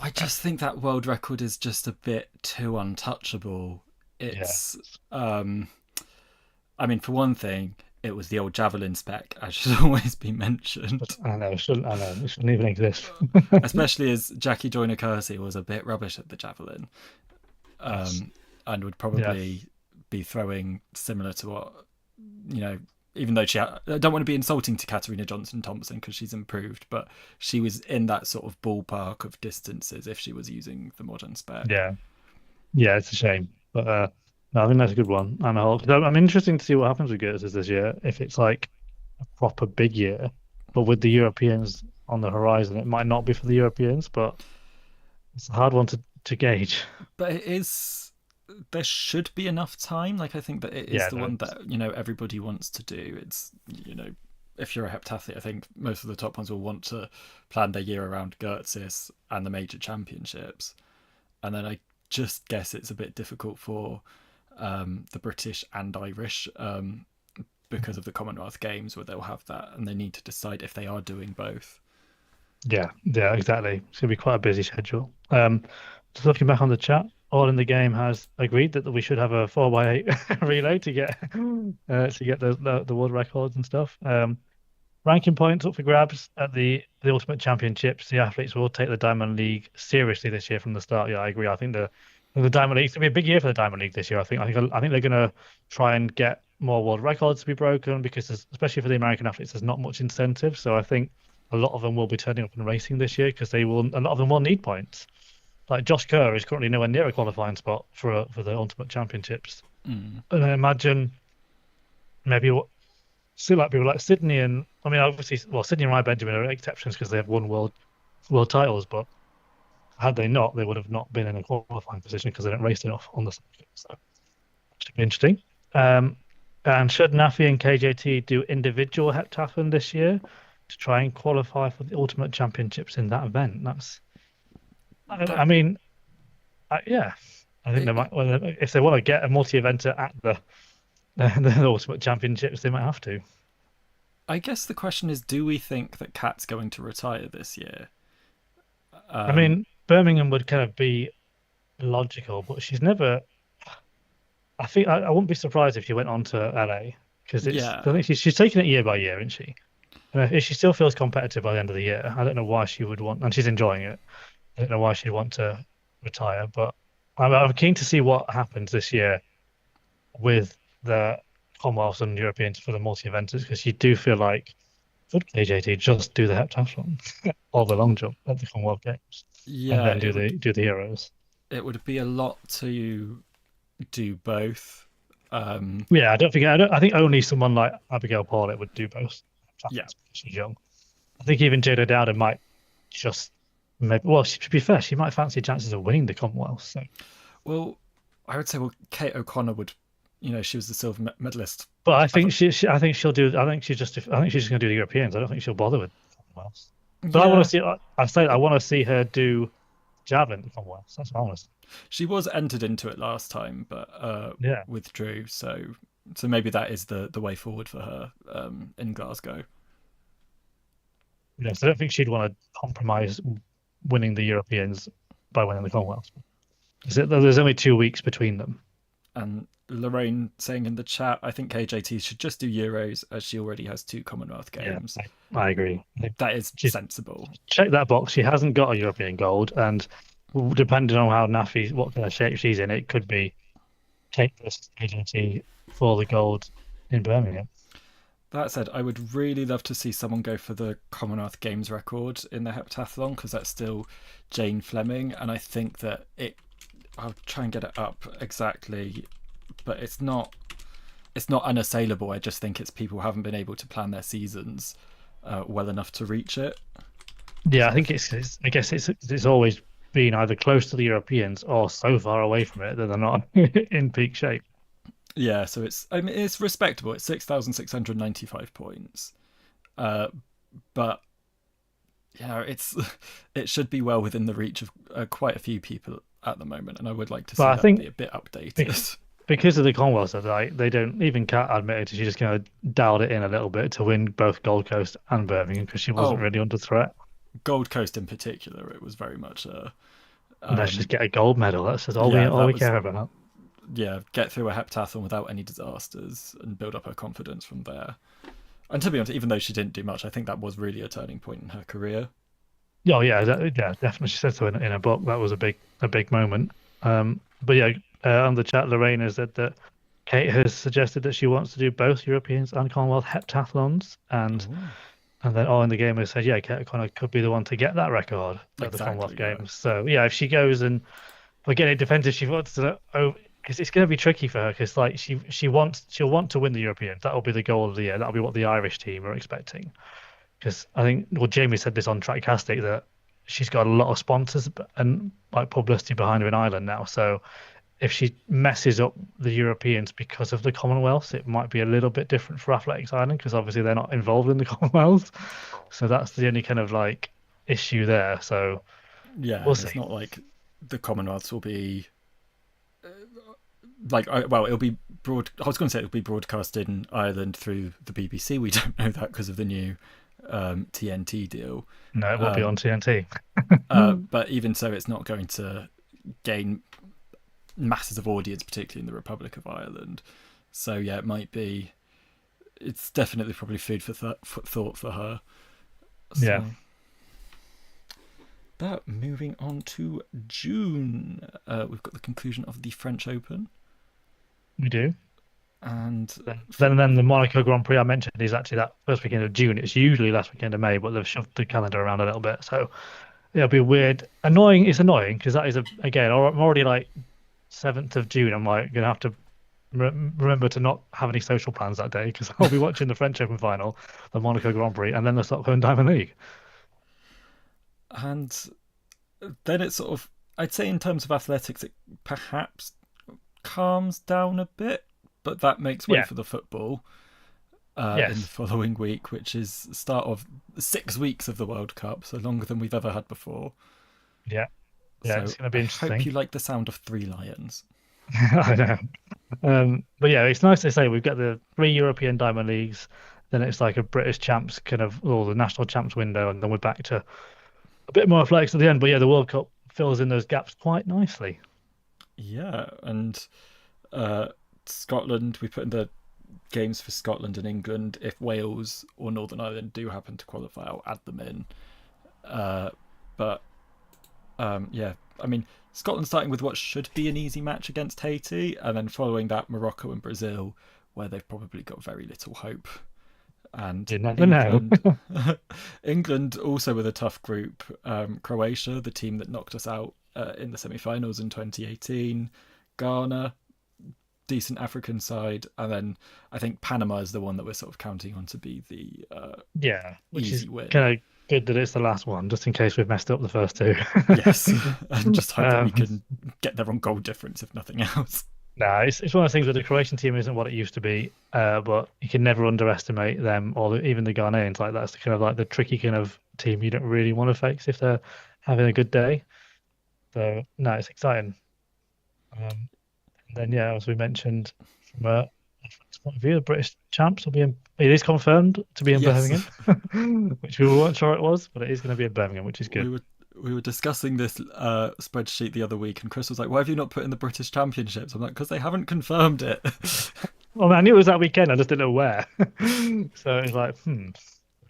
I just think that world record is just a bit too untouchable. Yeah, It's, I mean, for one thing, it was the old javelin spec, as should always be but mentioned. I know. I know. It shouldn't even exist. Especially as Jackie Joyner Kersey was a bit rubbish at the javelin, Yes. and would Yeah. probably be throwing similar to what you know. Even though I don't want to be insulting to Katarina Johnson Thompson because she's improved, but she was in that sort of ballpark of distances if she was using the modern spec. Yeah. Yeah. It's a shame, but no, I think that's a good one. And I'm interested to see what happens with Gertz this year. If it's like a proper big year, but with the Europeans. on the horizon. It might not be for the Europeans, but it's a hard one to gauge. But there should be enough time. Like I think that it is Yeah, the no, one that everybody wants to do. It's if you're a heptathlete, I think most of the top ones will want to plan their year around Gertsis and the major championships, and then I just guess it's a bit difficult for the British and Irish because of the Commonwealth Games where they'll have that and they need to decide if they are doing both. yeah, exactly. It's gonna be quite a busy schedule. Just looking back on the chat, all in the game has agreed that we should have a 4x8 relay to get the world records and stuff. Ranking points up for grabs at the Ultimate Championships. The athletes will take the Diamond League seriously this year from the start. Yeah, I agree. I think the Diamond League's gonna be a big year for the Diamond League this year. I think they're gonna try and get more world records to be broken because especially for the American athletes, there's not much incentive. So I think a lot of them will be turning up and racing this year because a lot of them will need points. Like Josh Kerr is currently nowhere near a qualifying spot for the Ultimate Championships. Mm. And I imagine maybe still like people like Sydney and I mean obviously well Sydney and Ryan Benjamin are exceptions because they have won world titles, but had they not, they would have not been in a qualifying position because they don't race enough on the circuit. So it should be interesting. Um, and should Nafi and KJT do individual heptathlon this year to try and qualify for the Ultimate Championships in that event? I That mean, yeah, I think they it, might. Well, if they want to get a multi-eventer at the Ultimate Championships, they might have to. I guess the question is, do we think that Kat's going to retire this year? I Um, mean, Birmingham would kind of be logical, but she's never. I think I wouldn't be surprised if she went on to LA because I yeah, think she's taking it year by year, isn't she? And if she still feels competitive by the end of the year, I don't know why she would want, and she's enjoying it. I don't know why she'd want to retire, but I'm keen to see what happens this year with the Commonwealth and Europeans for the multi-eventers because you do feel like could KJT just do the heptathlon or the long jump at the Commonwealth Games and yeah, then do the heroes. it would be a lot to do both. Um, Yeah, I think only someone like Abigail Paulett would do both yeah, heptathons because she's young. I think even Jada Dowden might just maybe well, to be fair, she might fancy chances of winning the Commonwealth. So, well, I would say Kate O'Connor would, she was the silver medalist. but I I think thought, I think she'll do. I think she's just going to do the Europeans. I don't think she'll bother with the Commonwealths. But I want to yeah, see. I want to see her do javelin at the Commonwealths. That's what I want to see. she was entered into it last time, but Yeah. withdrew. So maybe that is the way forward for her in Glasgow. Yes, I don't think she'd want to compromise winning the Europeans by winning the Commonwealth. There's only 2 weeks between them. And Lorraine saying in the chat, I think KJT should just do Euros as she already has two Commonwealth Yeah, Games. I agree. I think That is she's sensible. checked that box. She hasn't got a European gold, and depending on how Nafi, what kind of shape she's in, it could be take this agency for the gold in Birmingham. That said, I would really love to see someone go for the Commonwealth Games record in the heptathlon because that's still Jane Fleming, and I think that I'll try and get it up exactly, but it's not unassailable. I just think it's people haven't been able to plan their seasons well enough to reach it. Yeah, I So think I guess it's always been either close to the Europeans or so far away from it that they're not in peak shape. yeah, so it's respectable. It's 6,695 points, uh, but it should be well within the reach of quite a few people at the moment, and I would like to But see I that be think a bit be- updated. because of the Commonwealth stuff, like they don't even Kat admitted she just kind of dialed it in a little bit to win both Gold Coast and Birmingham because she wasn't Oh, really under threat. Gold Coast in particular, it was very much Let's just um, get a gold medal. That's just yeah, all that we was care about. get through a heptathlon without any disasters and build up her confidence from there. And to be honest, even though she didn't do much, I think that was really a turning point in her career. Oh yeah, yeah, definitely. She said so in a book. That was a big moment. But yeah, on the chat, Lorraine has said that Kate has suggested that she wants to do both Europeans and Commonwealth heptathlons, Ooh. and then all in the game has said, yeah, Kate O'Connor could be the one to get that record at the Commonwealth Exactly, yeah. Games. So yeah, if she goes and again, it depends if she wants to. Oh, because it's going to be tricky for her because like she'll want to win the Europeans. That'll be the goal of the year. That'll be what the Irish team are expecting. because I think, well, Jamie said this on Tracktastic that she's got a lot of sponsors and like publicity behind her in Ireland now. So if she messes up the Europeans because of the Commonwealth, it might be a little bit different for Athletics Ireland because obviously they're not involved in the Commonwealth. So that's the only kind of like issue there. So Yeah, we'll and see. it's not like the Commonwealths will be like it'll be broad. I was going to say it'll be broadcast in Ireland through the BBC. We don't know that because of the new TNT deal. No, it will be on Um, TNT. but even so, it's not going to gain masses of audience, particularly in the Republic of Ireland. So yeah, it might be. It's definitely probably food for thought for her. Yeah, So, but moving on to June, we've got the conclusion of the French Open, we do. and Then the Monaco Grand Prix I mentioned is actually that first weekend of June. It's usually last weekend of May, but they've shoved the calendar around a little bit. So it'll be weird. Annoying. It's annoying because that is again. I'm already like 7th of June. I'm like gonna have to remember to not have any social plans that day because I'll be watching the French Open final, the Monaco Grand Prix, and then the Stockholm Diamond League. and then it's sort of, I'd say in terms of athletics, it perhaps calms down a bit, but that makes way Yeah. for the football in the Yes. following week, which is the start of 6 weeks of the World Cup, so longer than we've ever had before. Yeah. Yeah. So It's going to I be hope interesting. you like the sound of three lions. I know. But yeah, it's nice to say we've got the 3 European Diamond Leagues. Then it's like a British champs kind of, or the national champs window, and then we're back to a bit more flex at the end. But yeah, the World Cup fills in those gaps quite nicely. Yeah, and uh, Scotland, we put in the games for Scotland and England. If Wales or Northern Ireland do happen to qualify, I'll add them in. But yeah, I mean, Scotland starting with what should be an easy match against Haiti, and then following that, Morocco and Brazil, where they've probably got very little hope. And You never know. England, England also with a tough group. Croatia, the team that knocked us out in the semi-finals in 2018. Ghana, decent African side, and then I think Panama is the one that we're sort of counting on to be the Yeah, which is easy win. kind of good that it's the last one, just in case we've messed up the first two. Yes, and just hope that we Um, can get there on goal difference, if nothing else. nah, it's one of those things where the Croatian team isn't what it used to be, but you can never underestimate them or even the Ghanaians. Like that's the kind of like the tricky kind of team you don't really want to face if they're having a good day. So no, it's exciting. And then yeah, as we mentioned, from a athletics point of view, the British champs will be in. It is confirmed to be in Yes, Birmingham, which we weren't sure it was, but it is going to be in Birmingham, which is we good. were discussing this spreadsheet the other week, and Chris was like, "Why have you not put in the British Championships?" I'm like, "Because they haven't confirmed it." Well, I knew it was that weekend. I just didn't know where. So it's like,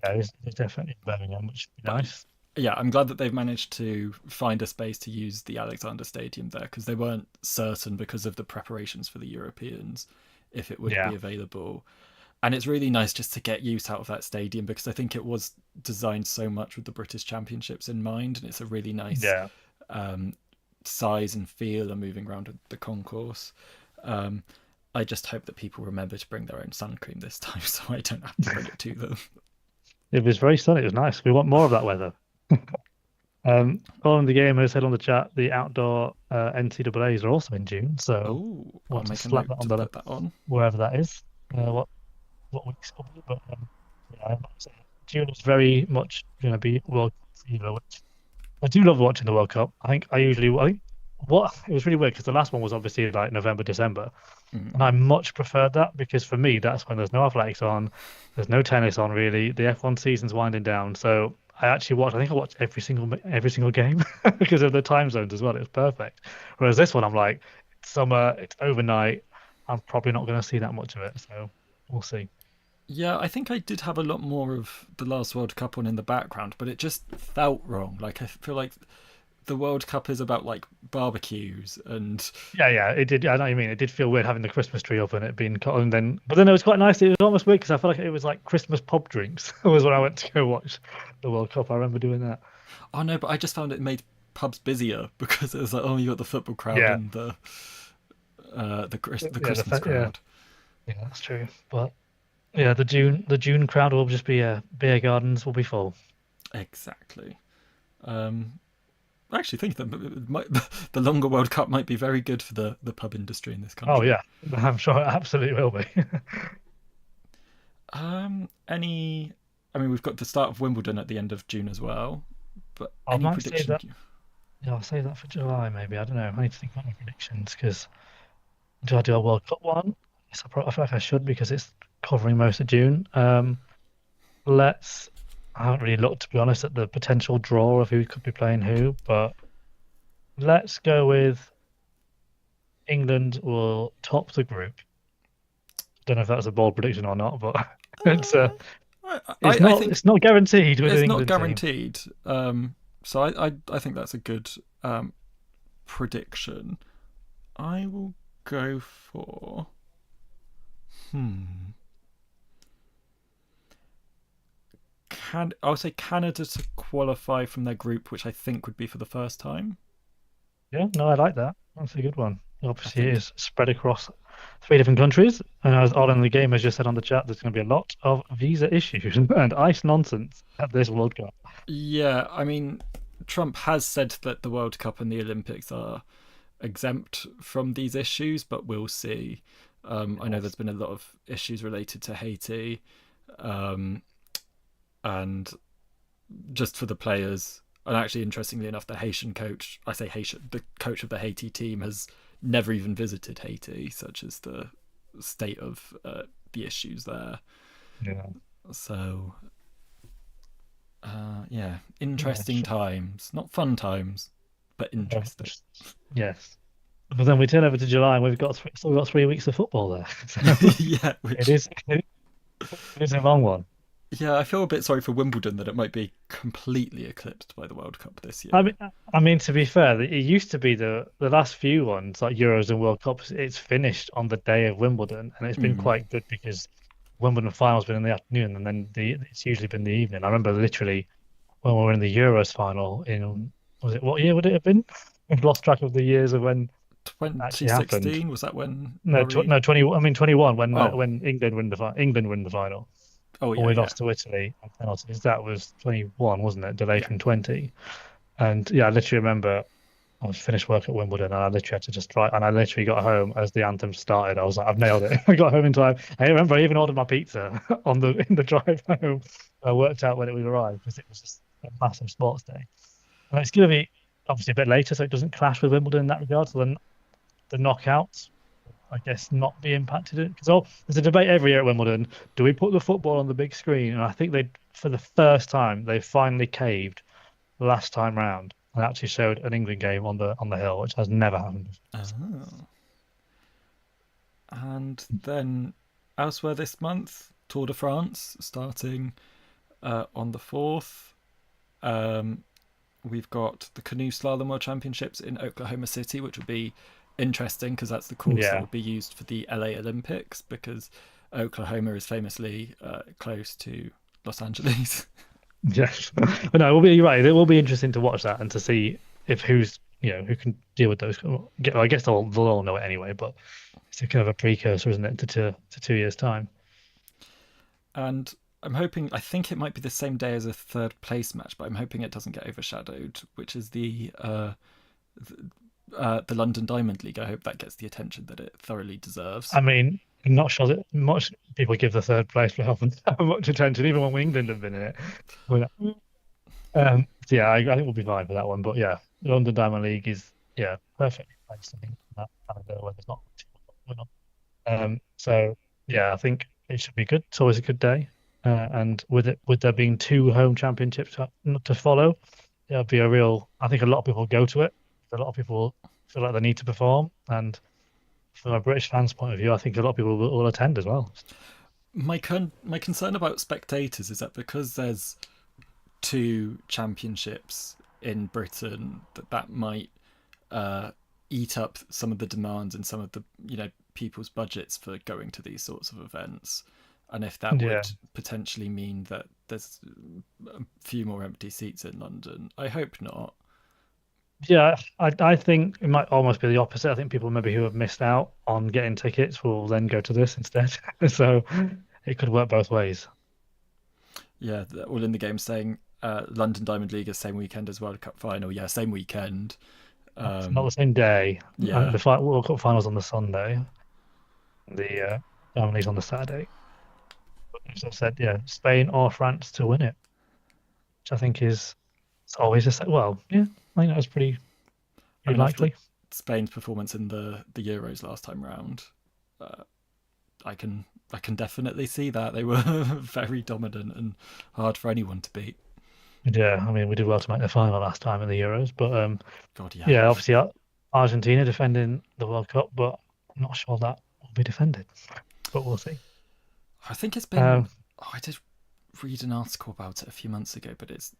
yeah, it's definitely in Birmingham, which would be But nice. yeah, I'm glad that they've managed to find a space to use the Alexander Stadium there because they weren't certain because of the preparations for the Europeans if it would Yeah, be available. And it's really nice just to get use out of that stadium because I think it was designed so much with the British Championships in mind, and it's a really nice yeah. um, size and feel and moving around the concourse. Um, I just hope that people remember to bring their own sun cream this time so I don't have to bring it to them. It was very sunny. It was nice. We want more of that weather. Following the game, as I said on the chat, the outdoor NCAAs are also in June. So Oh, I'll want to make a slap note that on to the put that on. wherever that is. What weeks it'll be, but yeah, I'm not saying June is very much going to be World Cup fever, which I do love watching the World Cup. I think what it was really weird because the last one was obviously like November, December, and I Mm. much preferred that because for me that's when there's no athletics on, there's no tennis on really. The F1 season's winding down, so I actually watched. I think I watched every single game because of the time zones as well. It was perfect. Whereas this one, I'm like, it's summer, it's overnight. I'm probably not going to see that much of it, so we'll see. Yeah, I think I did have a lot more of the last World Cup on in the background, but it just felt wrong. Like I feel like the World Cup is about like barbecues and Yeah, yeah, it did. I know what you mean. It did feel weird having the Christmas tree up and it being cut, and then, but then it was quite nice. It was almost weird because I felt like it was like Christmas pub drinks. Was when I went to go watch the World Cup. I remember doing that. oh no, but I just found it made pubs busier because it was like, oh, you got the football crowd Yeah, and the yeah, Christmas yeah, crowd. yeah, that's true. But Yeah, the June crowd will just be beer gardens will be full. Exactly. I actually think that the longer World Cup might be very good for the pub industry in this Oh country. yeah, I'm sure it absolutely will be. Any? I mean, we've got the start of Wimbledon at the end of June as well. But I any might save prediction? that. Yeah, I'll save that for July maybe. I don't know. I need to think about my predictions because do I do a World Cup one? Yes, I feel like I should because it's covering most of June. Let's. I haven't really looked to be honest at the potential draw of who could be playing who, but let's go with England will top the group. Don't know if that's a bold prediction or not, but it's Uh, it's I not think it's not guaranteed with the it's not England team. guaranteed. So I think that's a good prediction. I will go for. Hmm. I'll say Canada to qualify from their group, which I think would be for the first time. Yeah, no, I like that. That's a good one. I Obviously, it think. is spread across three different countries, and as Olin the game has just said on the chat, there's going to be a lot of visa issues and ice nonsense at this World Cup. Yeah, I mean, Trump has said that the World Cup and the Olympics are exempt from these issues, but we'll see. I know there's Yes. been a lot of issues related to Haiti, um, and just for the players. And actually, interestingly enough, the Haitian coach, I say Haitian, the coach of the Haiti team has never even visited Haiti, such as the state of the issues there. Yeah. So, yeah, Yeah. interesting times. Not fun times, but Sure. interesting. Yes. But then we turn over to July and we've got still got 3 weeks of football there. So Yeah, it which is it is a long one. yeah, I feel a bit sorry for Wimbledon that it might be completely eclipsed by the World Cup this I year. mean, to be fair, it used to be the last few ones like Euros and World Cups. It's finished on the day of Wimbledon, and it's been Mm. quite good because Wimbledon final's been in the afternoon, and then it's usually been the evening. I remember literally when we were in the Euros final in was it what year would it have been? I've lost track of the years of when it actually happened. 2016 was that when No, Murray? no, 20. I mean 21 Oh, when England win the final. oh When yeah, we yeah, lost to Italy on penalties. That was 21, wasn't it? Delayed yeah. from 20. And yeah, I literally remember I was finished work at Wimbledon and I literally had to just try. And I literally got home as the anthem started. I was like, I've nailed it. I got home in time. I remember I even ordered my pizza on the in the drive home. I worked out when it would arrive because it was just a massive sports day. And it's going to be obviously a bit later, so it doesn't clash with Wimbledon in that regard. So then the knockouts, I guess, not be impacted. Because there's a debate every year at Wimbledon. Do we put the football on the big screen? And I think for the first time, they finally caved last time round and actually showed an England game on the hill, which has never happened before. Oh. And then elsewhere this month, Tour de France starting on the 4th. Um, we've got the Canoe Slalom World Championships in Oklahoma City, which would be interesting because that's the course that Yeah. would be used for the LA Olympics because Oklahoma is famously close to Los Angeles. Yes. But no, it will be you're right. It will be interesting to watch that and to see if who can deal with those. I guess they'll all know it anyway, but it's a kind of a precursor, isn't it, to 2 years' time? And I think it might be the same day as a third place match, but I'm hoping it doesn't get overshadowed, which is the London Diamond League. I hope that gets the attention that it thoroughly deserves. I mean, I'm not sure that much people give the third place for having much attention, even when England have been in it. But, so yeah, I think we'll be fine for that one. But yeah, the London Diamond League is perfectly placed. I think in that calendar where there's not too much going on. So yeah, I think it should be good. It's always a good day. And with there being two home championships to follow, it'll be a real. I think a lot of people go to it. A lot of people feel like they need to perform, and from a British fan's point of view, I think a lot of people will attend as well. My concern about spectators is that because there's two championships in Britain, that might uh, eat up some of the demands and some of the people's budgets for going to these sorts of events. And if that Yeah, would potentially mean that there's a few more empty seats in London, I hope not. yeah. I think it might almost be the opposite. I think people maybe who have missed out on getting tickets will then go to this instead. So it could work both ways. Yeah, all in the game saying London Diamond League is same weekend as World Cup final. Yeah, same weekend. It's not the same day. Yeah, The World Cup finals on the Sunday. The Diamond League's on the Saturday. But as I said, yeah, Spain or France to win it, which I think is it's always just well, yeah, I think that was I pretty mean after likely. Spain's performance in the Euros last time round, uh, I can definitely see that they were very dominant and hard for anyone to beat. Yeah, I mean, we did well to make the final last time in the Euros, but God, yeah. yeah, obviously Argentina defending the World Cup, but I'm not sure that will be defended. But we'll see. I think it's been. Um, Oh, I did read an article about it a few months ago, but it's.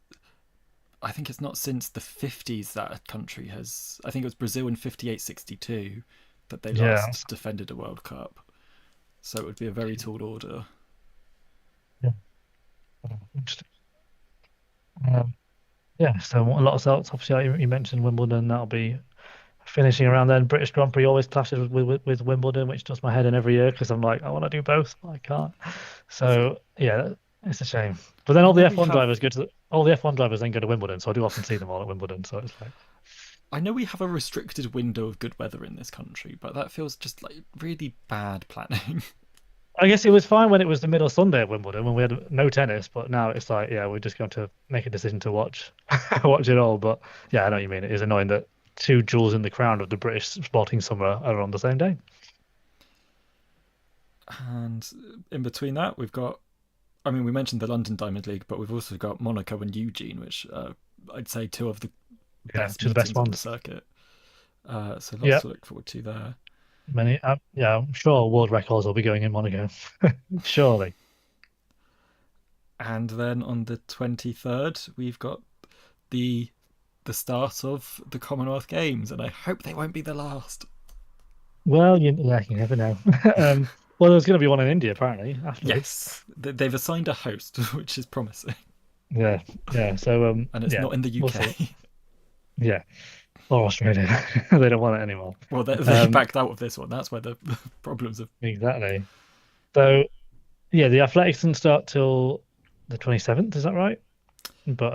I think it's not since the 50s that a country has. I think it was Brazil in 58-62 that they yeah, last defended a World Cup. So it would be a very tall order. yeah, interesting. Um, yeah, so a lot of results. Obviously, like you mentioned Wimbledon. That'll be finishing around then. British Grand Prix always clashes with Wimbledon, which does my head in every year because I'm like, I want to do both, but I can't. So yeah, it's a shame. But then I all know the we F1 have. drivers all the F1 drivers then go to Wimbledon, so I do often see them all at Wimbledon. So it's like, I know we have a restricted window of good weather in this country, but that feels just like really bad planning. I guess it was fine when it was the middle Sunday at Wimbledon when we had no tennis, but now it's like, yeah, we're just going to make a decision to watch watch it all. But yeah, I know what you mean. It is annoying that two jewels in the crown of the British sporting summer are on the same day. And in between that, we've got. I mean, we mentioned the London Diamond League, but we've also got Monaco and Eugene, which I'd say two of the Yeah, best two of the best meetings on the ones. circuit. So lots Yeah, to look forward to there. many. Yeah, I'm sure world records will be going in Monaco. Surely. And then on the 23rd, we've got the the start of the Commonwealth Games, and I hope they won't be the last. Well, yeah, you never know. Well, there's going to be one in India apparently afterwards. Yes, they've assigned a host, which is promising, Yeah, yeah. So and it's yeah, not in the we'll see. UK. Yeah, or Australia. They don't want it anymore. Well, they Um, backed out of this one. That's where the problems have. exactly. So yeah, the athletics doesn't start till the 27th. Is that right? But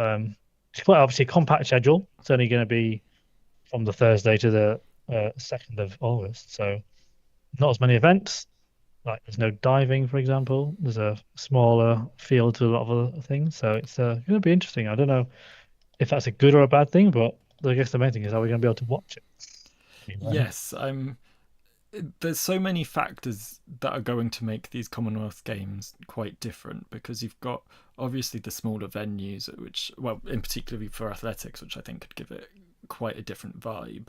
it's quite obviously a compact schedule. It's only going to be from the Thursday to the 2nd of August. So not as many events. Like there's no diving, for example. There's a smaller field to a lot of other things. So it's going to be interesting. I don't know if that's a good or a bad thing, but I guess the main thing is are we going to be able to watch it? You know? Yes, I'm. There's so many factors that are going to make these Commonwealth Games quite different because you've got obviously the smaller venues, which, well, in particularly for athletics, which I think could give it quite a different vibe,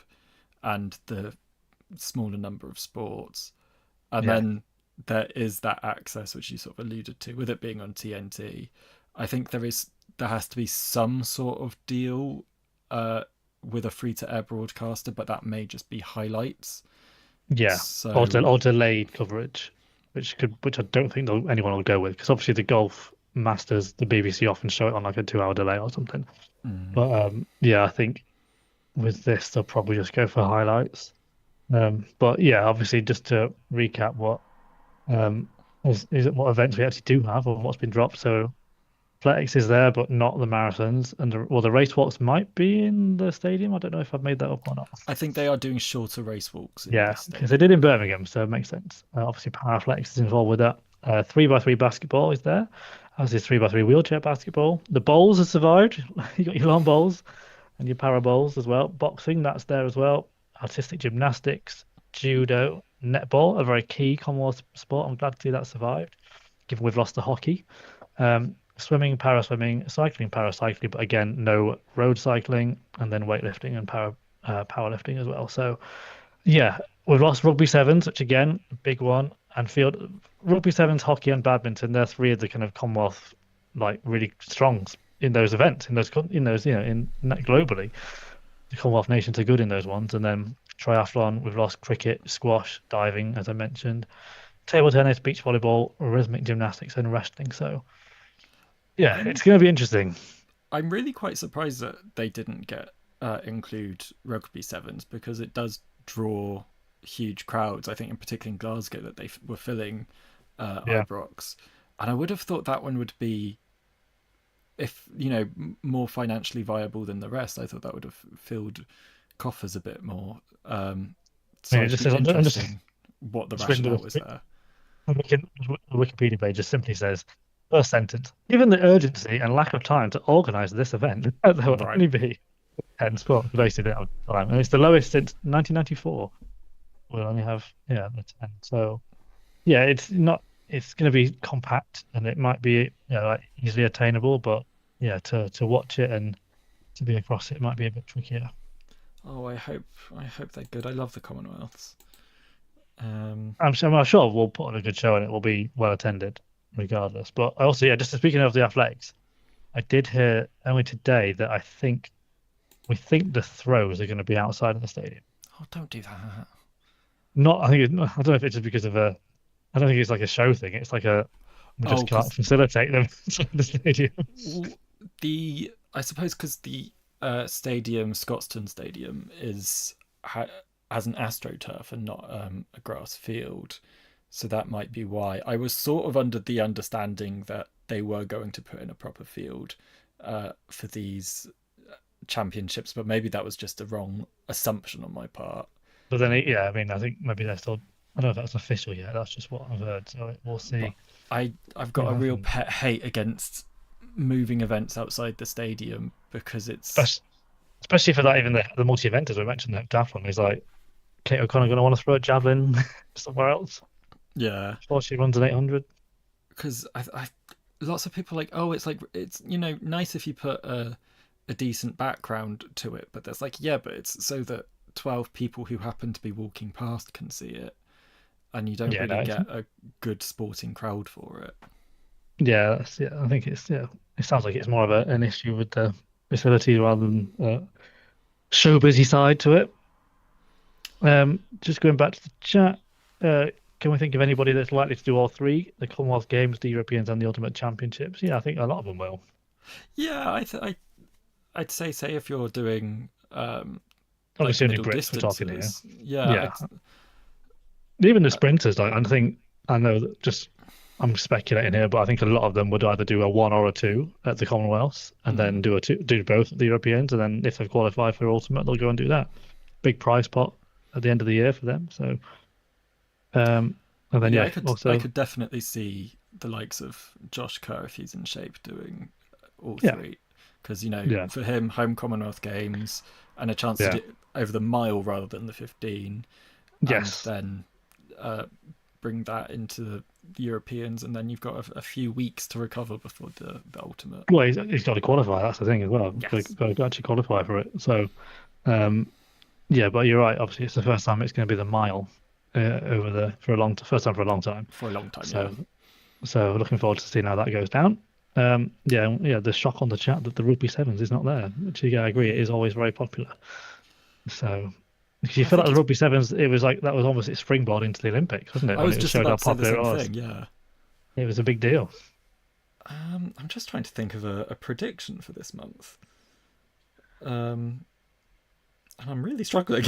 and the smaller number of sports. And Yeah, then there is that access, which you sort of alluded to, with it being on TNT. I think there has to be some sort of deal uh, with a free to air broadcaster, but that may just be highlights. yeah, So or delayed coverage, which I don't think anyone will go with because obviously the golf Masters, the BBC often show it on like a 2 hour delay or something. mm, But yeah, I think with this they'll probably just go for highlights. But yeah, obviously just to recap what um is it what events we actually do have or what's been dropped. So athletics is there, but not the marathons, and the race walks might be in the stadium. I don't know if I've made that up or not. I think they are doing shorter race walks in Yeah, this because they did stadium. in Birmingham, so it makes sense. Obviously, para athletics is involved with that. 3x3 basketball is there, as is 3x3 wheelchair basketball. The bowls have survived. You got your long bowls and your para bowls as well. Boxing, that's there as well. Artistic gymnastics, judo, netball, a very key Commonwealth sport. I'm glad to see that survived, given we've lost the hockey. Swimming, para swimming, cycling, paracycling, but again, no road cycling, and then weightlifting and powerlifting as well. So yeah, we've lost rugby sevens, which again, a big one, and field rugby sevens, hockey, and badminton. They're three of the kind of Commonwealth like really strong in those events, in those in globally. The Commonwealth nations are good in those ones, and then triathlon. We've lost cricket, squash, diving, as I mentioned, table tennis, beach volleyball, rhythmic gymnastics, and wrestling. So yeah, I'm it's going to be interesting. I'm really quite surprised that they didn't get include rugby sevens because it does draw huge crowds. I think in particular in Glasgow that they were filling Yeah. Ibrox, and I would have thought that one would be, if more financially viable than the rest. I thought that would have filled coffers a bit more. I So mean, it it'd just be says I'm interesting what the just reading rationale was there. the Wikipedia page. Just simply says, first sentence: given the urgency and lack of time to organise this event, there will Right. only be 10 sports. Basically, out of time, and it's the lowest since 1994. We'll only have the 10. So yeah, it's not. It's going to be compact, and it might be like easily attainable, but yeah, to watch it and to be across it might be a bit trickier. Oh, I hope they're good. I love the Commonwealths. I'm sure we'll put on a good show and it will be well attended regardless. But I also, just speaking of the athletics, I did hear only today that we think the throws are going to be outside of the stadium. Oh, don't do that. Not, I don't know if it's just because of I don't think it's like a show thing. It's like we Oh, just can't because facilitate them inside the stadium. I suppose because the stadium, Scotstoun Stadium, has an astroturf and not a grass field, so that might be why. I was sort of under the understanding that they were going to put in a proper field for these championships, but maybe that was just a wrong assumption on my part. But then, I mean, I think maybe they're still. I don't know if that's official yet. That's just what I've heard. So we'll But see. I've See got a what real happens. pet hate against moving events outside the stadium because it's Especially, especially for that, even the multi-eventers we mentioned, that daft one is like Kate O'Connor going to want to throw a javelin somewhere else yeah. before she runs an 800. Because lots of people are like, oh, it's like it's nice if you put a decent background to it, but there's like, yeah, but it's so that 12 people who happen to be walking past can see it, and you don't Yeah, really no, get a good sporting crowd for it. I think it sounds like it's more of an issue with the facility rather than show busy side to it. Just going back to the chat, uh, can we think of anybody that's likely to do all three? The Commonwealth Games, the Europeans, and the Ultimate Championships? Yeah, I think a lot of them will. Yeah, I'd say if you're doing like the Obviously, only middle Brits we're talking here. distances, yeah, Yeah, even the sprinters. Like, I think I know that just I'm speculating here, but I think a lot of them would either do a one or a two at the Commonwealths, and then do both at the Europeans, and then if they qualify for Ultimate, they'll go and do that. Big prize pot at the end of the year for them. So, and then yeah, yeah, I also could definitely see the likes of Josh Kerr if he's in shape doing all yeah, three, because yeah, for him, home Commonwealth Games and a chance to yeah, do over the mile rather than the 15, and yes. then uh, bring that into the Europeans, and then you've got a few weeks to recover before the ultimate. Well, he's got to qualify. That's the thing as well. Yes. Got to actually qualify for it. So, um, yeah, but you're right. Obviously, it's the first time it's going to be the mile over the for a first time for a long time. For a long time, yeah. So, looking forward to seeing how that goes down. Yeah. The shock on the chat that the rugby sevens is not there, which I agree, it is always very popular. So, because you I feel like think the it's. rugby sevens, it was like that was almost its springboard into the Olympics, wasn't it? I When was it just showed how about to say the popular it same was, thing. Yeah. it was a big deal. I'm just trying to think of a prediction for this month. Um, and I'm really struggling.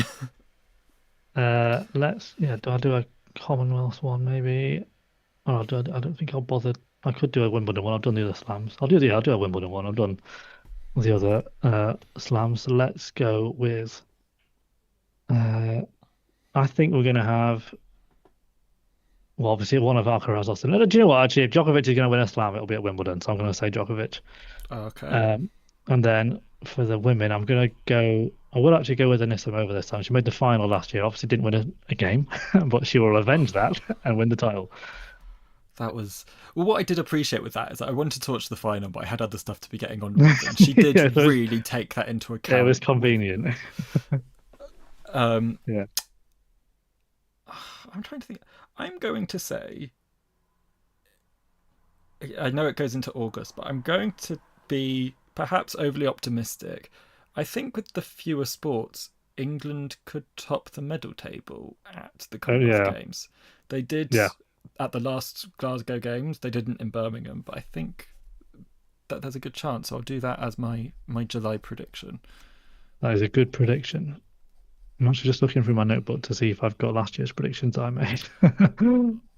Do I do a Commonwealth one maybe? Oh, I don't think I'll bother. I could do a Wimbledon one. I've done the other slams. I'll do a Wimbledon one. I've done the other slams. So let's go with. Uh, I think we're going to have. Well, obviously, one of Alcaraz or something. Do you know what? Actually, if Djokovic is going to win a slam, it'll be at Wimbledon. So I'm going to say Djokovic. Okay. Um, and then for the women, I'm going to go. I will actually go with Anisimova this time. She made the final last year. Obviously, didn't win a game, but she will avenge that and win the title. That was what I did appreciate with that is that I wanted to watch the final, but I had other stuff to be getting on with, and she did Yeah, so really take that into it was account. With convenient. um, Yeah. I'm trying to think. I'm going to say. I know it goes into August, but I'm going to be perhaps overly optimistic. I think with the fewer sports, England could top the medal table at the Oh Commonwealth yeah, Games. They did yeah. at the last Glasgow Games. They didn't in Birmingham, but I think that there's a good chance. So I'll do that as my July prediction. That is a good prediction. I'm actually just looking through my notebook to see if I've got last year's predictions I made.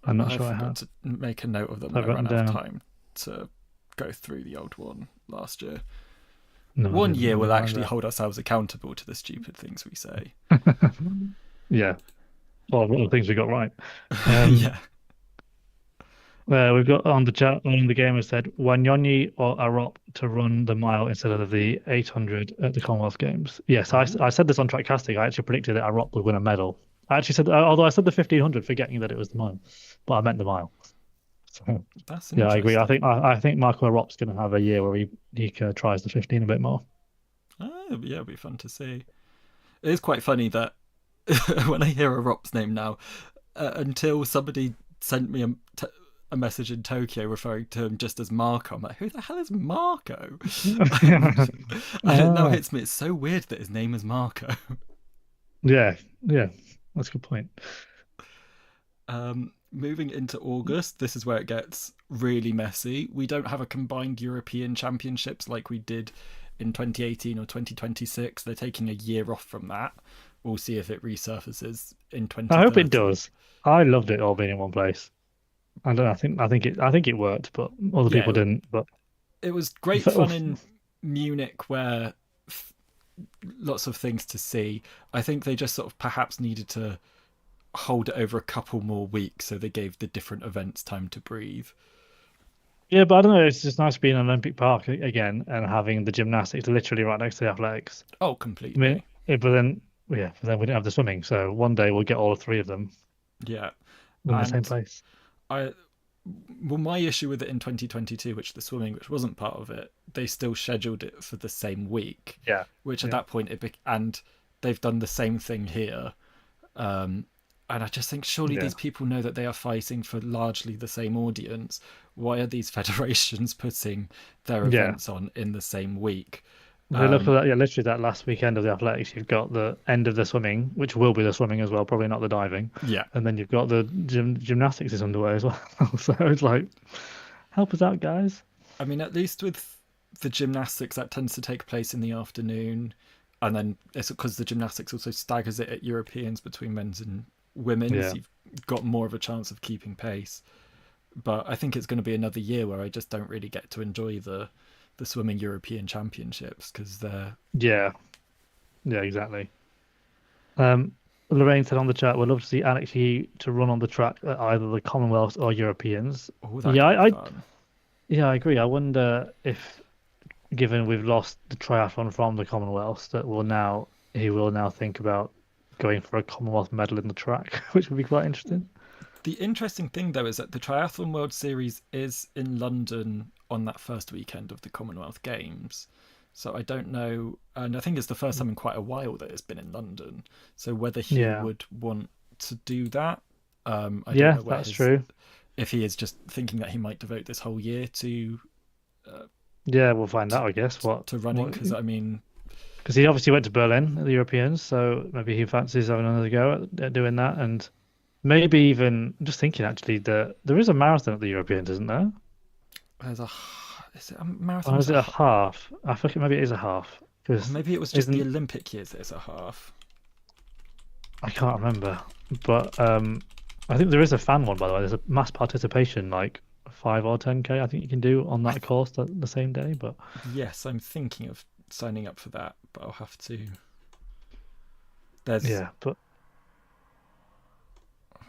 I'm not I sure I forgot have. to make a note of them, and I've I written ran out of down. time to go through the old one last year. No, I One didn't. year I we'll didn't write actually hold ourselves accountable to the stupid things we say. that. Yeah. Well, one of the things we got right. Um, Yeah. we've got on the chat on the game has said Wanyonyi or Arop to run the mile instead of the 800 at the Commonwealth Games. Yes, I Ooh. said this on track casting. I actually predicted that Arop would win a medal. I actually said, although I said the 1500, forgetting that it was the mile, but I meant the mile. So That's yeah, I agree. interesting. I think Marco Arop's going to have a year where he tries the 15 a bit more. Oh, yeah, it'd be fun to see. It is quite funny that when I hear a Rop's name now, until somebody sent me a message in Tokyo referring to him just as Marco, I'm like, who the hell is Marco? And, and it now Ah, hits me, it's so weird that his name is Marco. yeah, yeah, that's a good point. Moving into August, this is where it gets really messy. We don't have a combined European Championships like we did in 2018 or 2026. They're taking a year off from that. We'll see if it resurfaces in I hope it 2030. does. I loved it all being in one place. I don't know. I think it worked, but other people Yeah, didn't. But it was great fun in Munich where lots of things to see. I think they just sort of perhaps needed to hold it over a couple more weeks so they gave the different events time to breathe. yeah, but I don't know. It's just nice being in Olympic Park again and having the gymnastics literally right next to the athletics. Oh, I mean, completely. but then yeah, but then we didn't have the swimming, so one day we'll get all three of them Yeah. in the same And place. I well, my issue with it in 2022, which the swimming, which wasn't part of it, they still scheduled it for the same week, Yeah, which at yeah, that point and they've done the same thing here. Um, and I just think surely yeah. these people know that they are fighting for largely the same audience. Why are these federations putting their Yeah. events on in the same week? If we look at Um, that, yeah, literally that last weekend of the athletics, you've got the end of the swimming, which will be the swimming as well, probably not the diving, yeah, and then you've got the gymnastics is underway as well. So it's like, help us out, guys. I mean, at least with the gymnastics, that tends to take place in the afternoon, and then it's because the gymnastics also staggers it at Europeans between men's and women's. Yeah. You've got more of a chance of keeping pace. But I think it's going to be another year where I just don't really get to enjoy the swimming European Championships because they're Yeah, yeah, exactly. Um, Lorraine said on the chat, we'd love to see Aichi to run on the track at either the Commonwealth or Europeans. oh, that Yeah, could be fun. yeah, I agree. I wonder if, given we've lost the triathlon from the Commonwealth, that he will now think about going for a Commonwealth medal in the track, which would be quite interesting. The interesting thing though is that the Triathlon World Series is in London on that first weekend of the Commonwealth Games. So I don't know, and I think it's the first time in quite a while that it's been in London. So whether he Yeah, would want to do that, I don't yeah, know where that's his true. if he is just thinking that he might devote this whole year Yeah, we'll find to, out, I guess. to running. Because I mean, Because he obviously went to Berlin at the Europeans, so maybe he fancies having another go at doing that, and maybe even I'm just thinking actually that there is a marathon at the Europeans, isn't there? there's a is it a marathon? Or Or is is it it a half? I think maybe it is a half or because maybe it was just the isn't Olympic years that it's a half. I can't remember, but I think there is a fan one by the way. There's a mass participation like 5 or 10K. I think you can do on I that course the same day, but Yes, I'm thinking of signing up for that, but I'll have to. There's yeah, but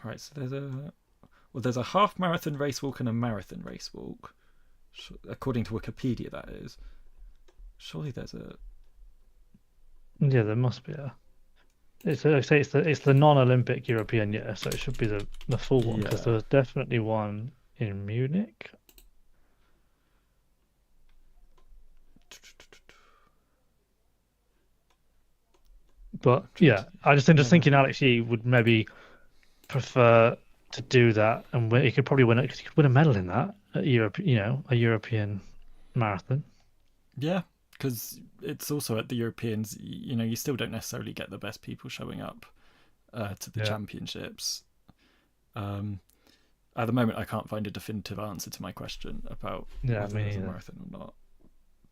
right, so there's a half marathon race walk and a marathon race walk, according to Wikipedia. That is. Surely there's a. yeah, there must be a. Like I say it's the non-Olympic European year, so it should be the full one because Yeah. there was definitely one in Munich. But yeah, I just think just Never. thinking Alex Yee would maybe prefer to do that, and he could probably win it because he could win a medal in that at Europe, a European marathon. Yeah, because it's also at the Europeans. You still don't necessarily get the best people showing up to the Yeah, championships. Um, at the moment, I can't find a definitive answer to my question about yeah, whether me there's a neither. marathon or not.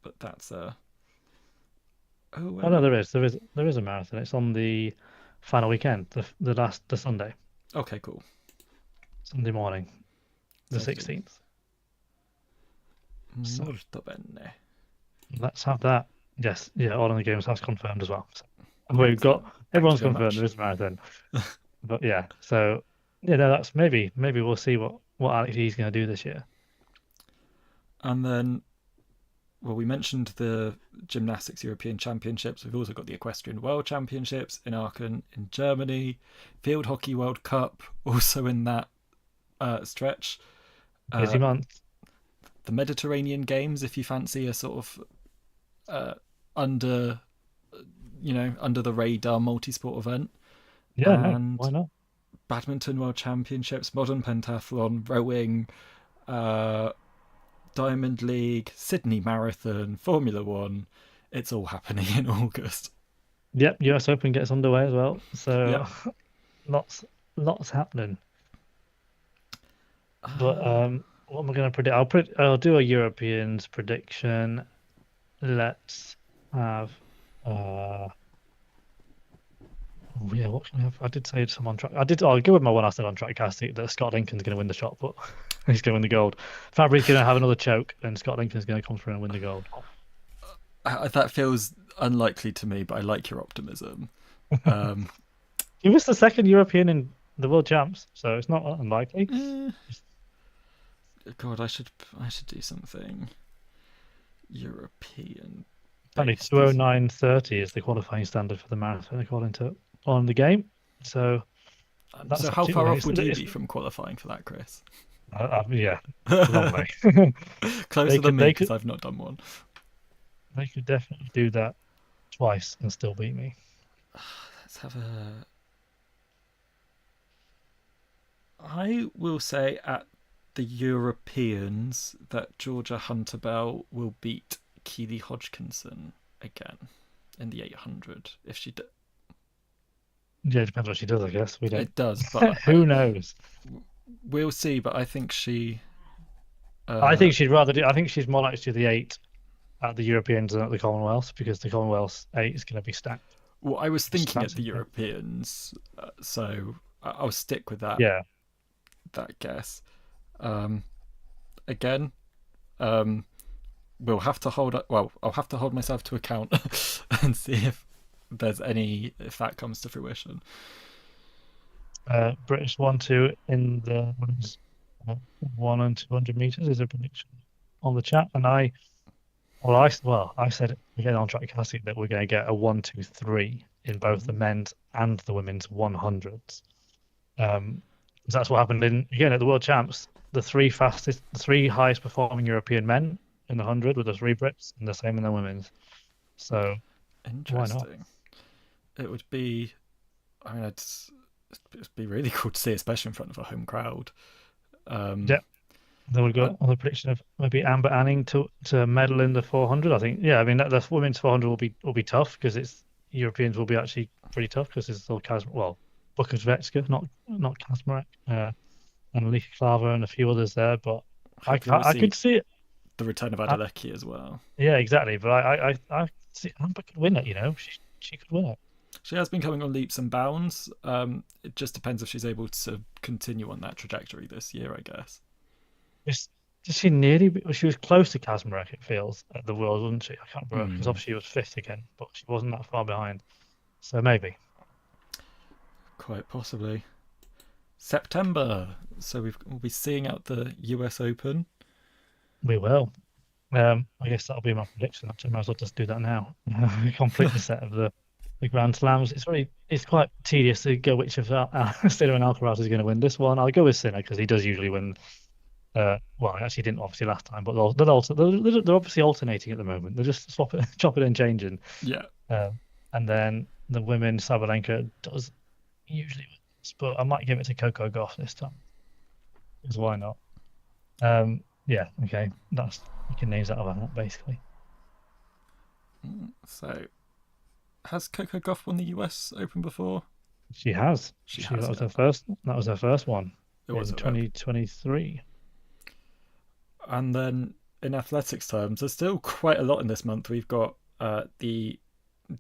But that's oh Oh no, there is a marathon. It's on the final weekend, the Sunday. okay, cool. Sunday morning, the Lovely. 16th. So Molto bene. let's have that. Yes, yeah, all in the games has confirmed as well. So we've got Excellent. Thank you everyone's very confirmed much. there is a marathon. But yeah, so yeah, no, that's maybe we'll see what Alex E's going to do this year. And then, well, we mentioned the Gymnastics European Championships. We've also got the Equestrian World Championships in Aachen in Germany, Field Hockey World Cup also in that stretch. Busy Uh, month. the Mediterranean Games, if you fancy a sort of under, under the radar multi-sport event, Yeah, no, why and not? Badminton World Championships, Modern Pentathlon, rowing, uh, Diamond League, Sydney Marathon, Formula One. It's all happening in August. Yep, US Open gets underway as well. So Yep. lots lots happening. But Uh, what am I going to predict? I'll do a Europeans prediction. Let's have oh, yeah, what can we have? I did say some on track. I'll go with my one I said on track casting that Scott Lincoln's going to win the shot put. He's going to win the gold. Fabri's going to have another choke, and Scott Lincoln's going to come through and win the gold. that feels unlikely to me, but I like your optimism. Um, He was the second European in the World Champs, so it's not unlikely. eh, God, I should do something European Only based as well. 209.30 is the qualifying standard for the marathon according to on the game. So that's So how actually far well, off would you be from qualifying for that, Chris? yeah, long way. Closer They than could me they because could I've not done one. they could definitely do that twice and still beat me. Let's have a. I will say at the Europeans that Georgia Hunterbell will beat Keely Hodgkinson again in the 800 if she Yeah, it depends what she does, I guess. We don't. it does, but Who knows? we'll see. But I think she. I Uh, think she'd rather do. I think she's more likely to do the 8 at the Europeans than at the Commonwealth because the Commonwealth 8 is going to be stacked. well, I was Just thinking at the fancy it. Europeans, so I'll stick with that Yeah. guess. Um, again, um, we'll have to hold. Well, I'll have to hold myself to account and see if that comes to fruition. British 1-2 in the women's 1 and 200 meters is a prediction on the chat, and I said again on track casting that we're going to get a 1-2-3 in both the Ooh, men's and the women's 100s. 'Cause that's what happened again at the World Champs. The three highest performing European men in the 100 were the three Brits, and the same in the women's. So why not? interesting. It would be. I mean, it'd be really cool to see, especially in front of a home crowd. Um, Yeah. Then we've I, got on the prediction of maybe Amber Anning to medal in the 400. I think, yeah, I mean the women's 400 will be tough because it's Europeans will be actually pretty tough because it's still Bukovecka, not Kazmarek, and Lika Klaver and a few others there. But hopefully, we'll I see could see it. the return of Adeleke as well. Yeah, exactly. But I see Amber could win it. She could win it. She has been coming on leaps and bounds. It just depends if she's able to continue on that trajectory this year, I guess. Just did she nearly? She was close to Kazmarek. It feels at the World, wasn't she? I can't remember because Mm, obviously she was fifth again, but she wasn't that far behind. So maybe quite possibly. September. So we'll be seeing out the US Open. we will. I guess that'll be my prediction. Actually, I might as well just do that now. Complete the set of the Grand Slams. It's quite tedious to go which of Sinner and Alcaraz is going to win this one. I'll go with Sinner because he does usually win. Well, he actually didn't obviously last time, but they're obviously alternating at the moment. They're just chopping and changing. Yeah, And then the women, Sabalenka does usually win this, but I might give it to Coco Gauff this time. Because why not? Yeah, okay. That's you can names out of that basically. so has Coco Gauff won the US Open before? She has. She That has, was yeah. her first. That was her first one It was in a 2023. And then in athletics terms, there's still quite a lot in this month. We've got the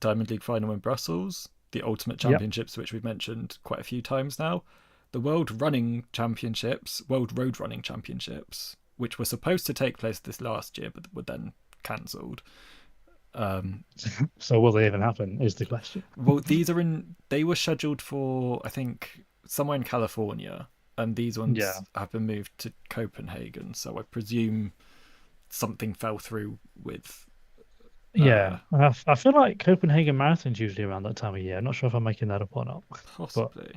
Diamond League final in Brussels, the Ultimate Yep. Championships, which we've mentioned quite a few times now, the World Running Championships, World Road Running Championships, which were supposed to take place this last year but were then cancelled. So will they even happen? Is the question. Well, they were scheduled for, I think, somewhere in California, and these Yeah, ones have been moved to Copenhagen. So I presume something fell through with. yeah. I feel like Copenhagen Marathon's usually around that time of year. I'm not sure if I'm making that up or not, but Possibly.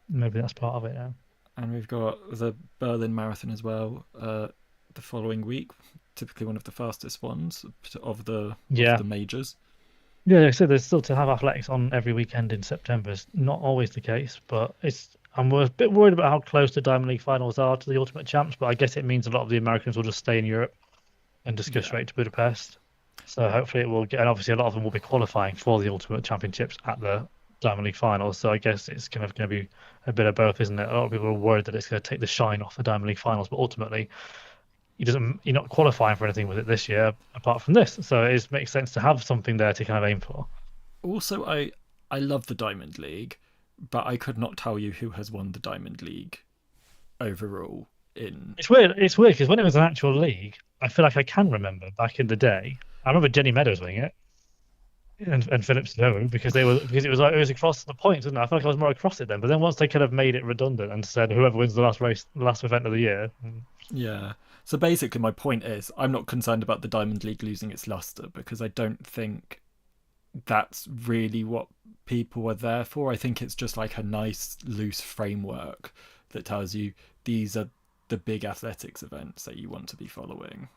maybe that's part of it now. And we've got the Berlin Marathon as well, the following week. Typically one of the fastest ones of Yeah, the majors. yeah. Like I said, there's still to have athletics on every weekend in September is not always the case, but I'm a bit worried about how close the Diamond League finals are to the Ultimate Champs, but I guess it means a lot of the Americans will just stay in Europe and just go Yeah. straight to Budapest. So hopefully it will get, and obviously a lot of them will be qualifying for the Ultimate Championships at the Diamond League finals. So I guess it's kind of going to be a bit of both, isn't it? A lot of people are worried that it's going to take the shine off the Diamond League finals, but ultimately you're not qualifying for anything with it this year apart from this. So it makes sense to have something there to kind of aim for. Also, I love the Diamond League, but I could not tell you who has won the Diamond League overall in. It's weird. It's weird because when it was an actual league, I feel like I can remember back in the day. I remember Jenny Meadows winning it and Phillips Doe because it was across the points, isn't it? I feel like I was more across it then. But then once they kind of made it redundant and said whoever wins the last race, the last event of the year. Yeah. So basically, my point is, I'm not concerned about the Diamond League losing its luster because I don't think that's really what people are there for. I think it's just like a nice, loose framework that tells you these are the big athletics events that you want to be following.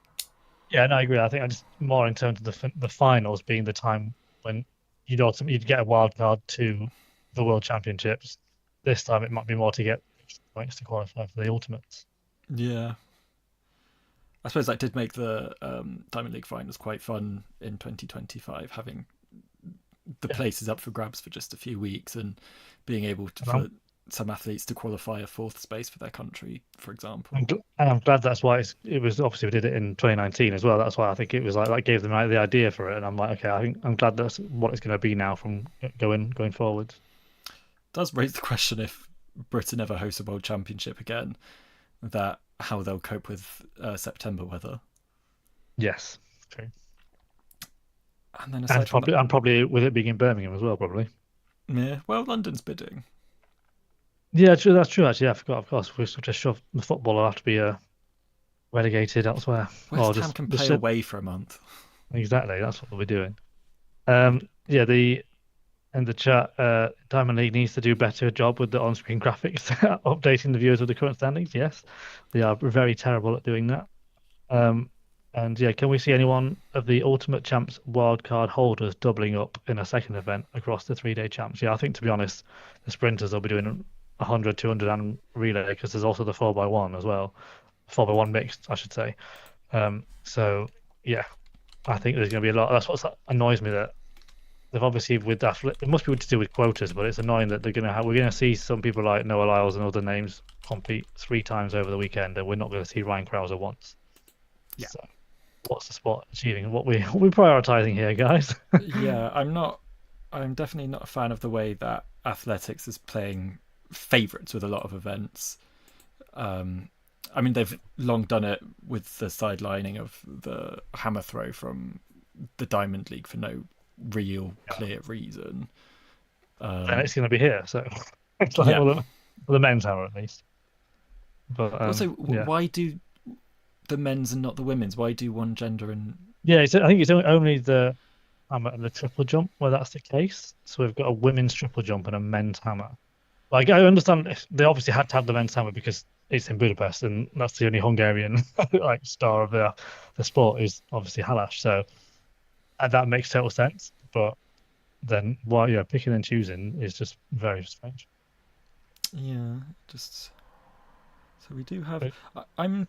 Yeah, no, I agree. I think I just more in terms of the finals being the time when you'd get a wild card to the World Championships. This time it might be more to get points to qualify for the ultimates. Yeah. I suppose that did make the Diamond League finals quite fun in 2025, having the Yeah, places up for grabs for just a few weeks and being able to, and for some athletes to qualify a fourth space for their country, for example. and I'm glad that's why it was obviously we did it in 2019 as well. That's why I think it was like that gave them the idea for it, and I'm like, okay, I think I'm glad that's what it's going to be now from going forward. Does raise the question if Britain ever hosts a world championship again, that how they'll cope with September weather. Yes, true. And then aside from that, And probably with it being in Birmingham as well, probably. yeah, well, London's bidding. Yeah, true. That's true. Actually, yeah, I forgot. Of course, we just shove the football will have to be relegated elsewhere, or West Ham just can the play ship. away for a month. Exactly, that's what we'll be doing. Yeah, the chat, Diamond League needs to do a better job with the on-screen graphics, updating the viewers of the current standings. Yes, they are very terrible at doing that. Um, and yeah, can we see anyone of the Ultimate Champs wildcard holders doubling up in a second event across the 3-day champs? Yeah, I think to be honest, the sprinters will be doing 100, 200 and relay because there's also the 4x1 as well, 4x1 mixed, I should say. So yeah, I think there's going to be a lot. That's what annoys me that they've obviously with that. It must be to do with quotas, but it's annoying that we're going to see some people like Noah Lyles and other names compete 3 times over the weekend, and we're not going to see Ryan Krauser once. Yeah. So, what's the sport achieving? What we're prioritizing here, guys? Yeah, I'm definitely not a fan of the way that athletics is playing favourites with a lot of events. I mean, they've long done it with the sidelining of the hammer throw from the Diamond League for no real clear reason. And it's going to be here, so it's like Yeah. well, the men's hour at least. But Also, yeah, why do the men's and not the women's? Why do one gender and yeah. I think it's only the hammer and the triple jump where that's the case. So we've got a women's triple jump and a men's hammer. Like I understand they obviously had to have the men's hammer because it's in Budapest and that's the only Hungarian like star of the sport is obviously Halas. So and that makes total sense. But then why picking and choosing is just very strange. yeah, just so we do have. But, I'm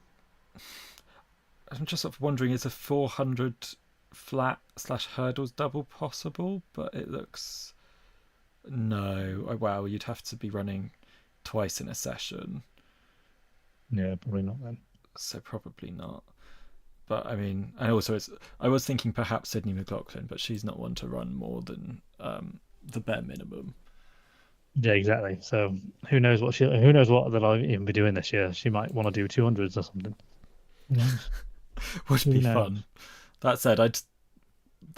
just sort of wondering, is a 400 flat slash hurdles double possible? But it looks no. Oh, wow, you'd have to be running twice in a session, yeah, probably not then. so probably not. But I mean, and also I was thinking perhaps Sydney McLaughlin, but she's not one to run more than the bare minimum. Yeah, exactly. So who knows what they'll even be doing this year. She might want to do 200s or something. Who knows? Would Who be knows? fun. That said,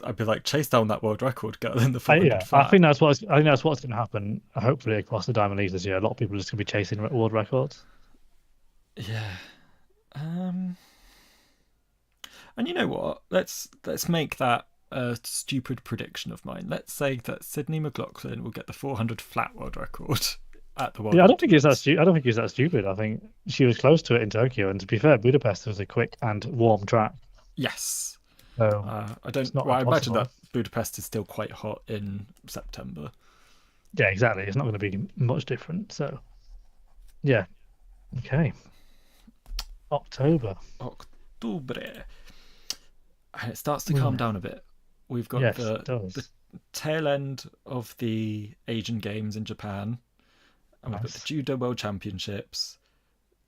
I'd be like, chase down that world record, girl, in the Yeah, 400 I flat. think that's what's going to happen. Hopefully, across the Diamond Leagues this year, a lot of people are just going to be chasing world records. Yeah. Um, and you know what? Let's make that a stupid prediction of mine. Let's say that Sydney McLaughlin will get the 400 flat world record at the World Yeah, I don't think it's that Ultimates. stu I don't think it's that stupid. I think she was close to it in Tokyo, and to be fair, Budapest was a quick and warm track, Yes. so I don't. it's not Well, I imagine that impossible. Budapest is still quite hot in September. Yeah, exactly. It's not going to be much different. So yeah, okay. October. October. And it starts to calm Ooh, down a bit. We've got yes, it the does. tail end of the Asian Games in Japan, and we've got the Nice. Judo World Championships,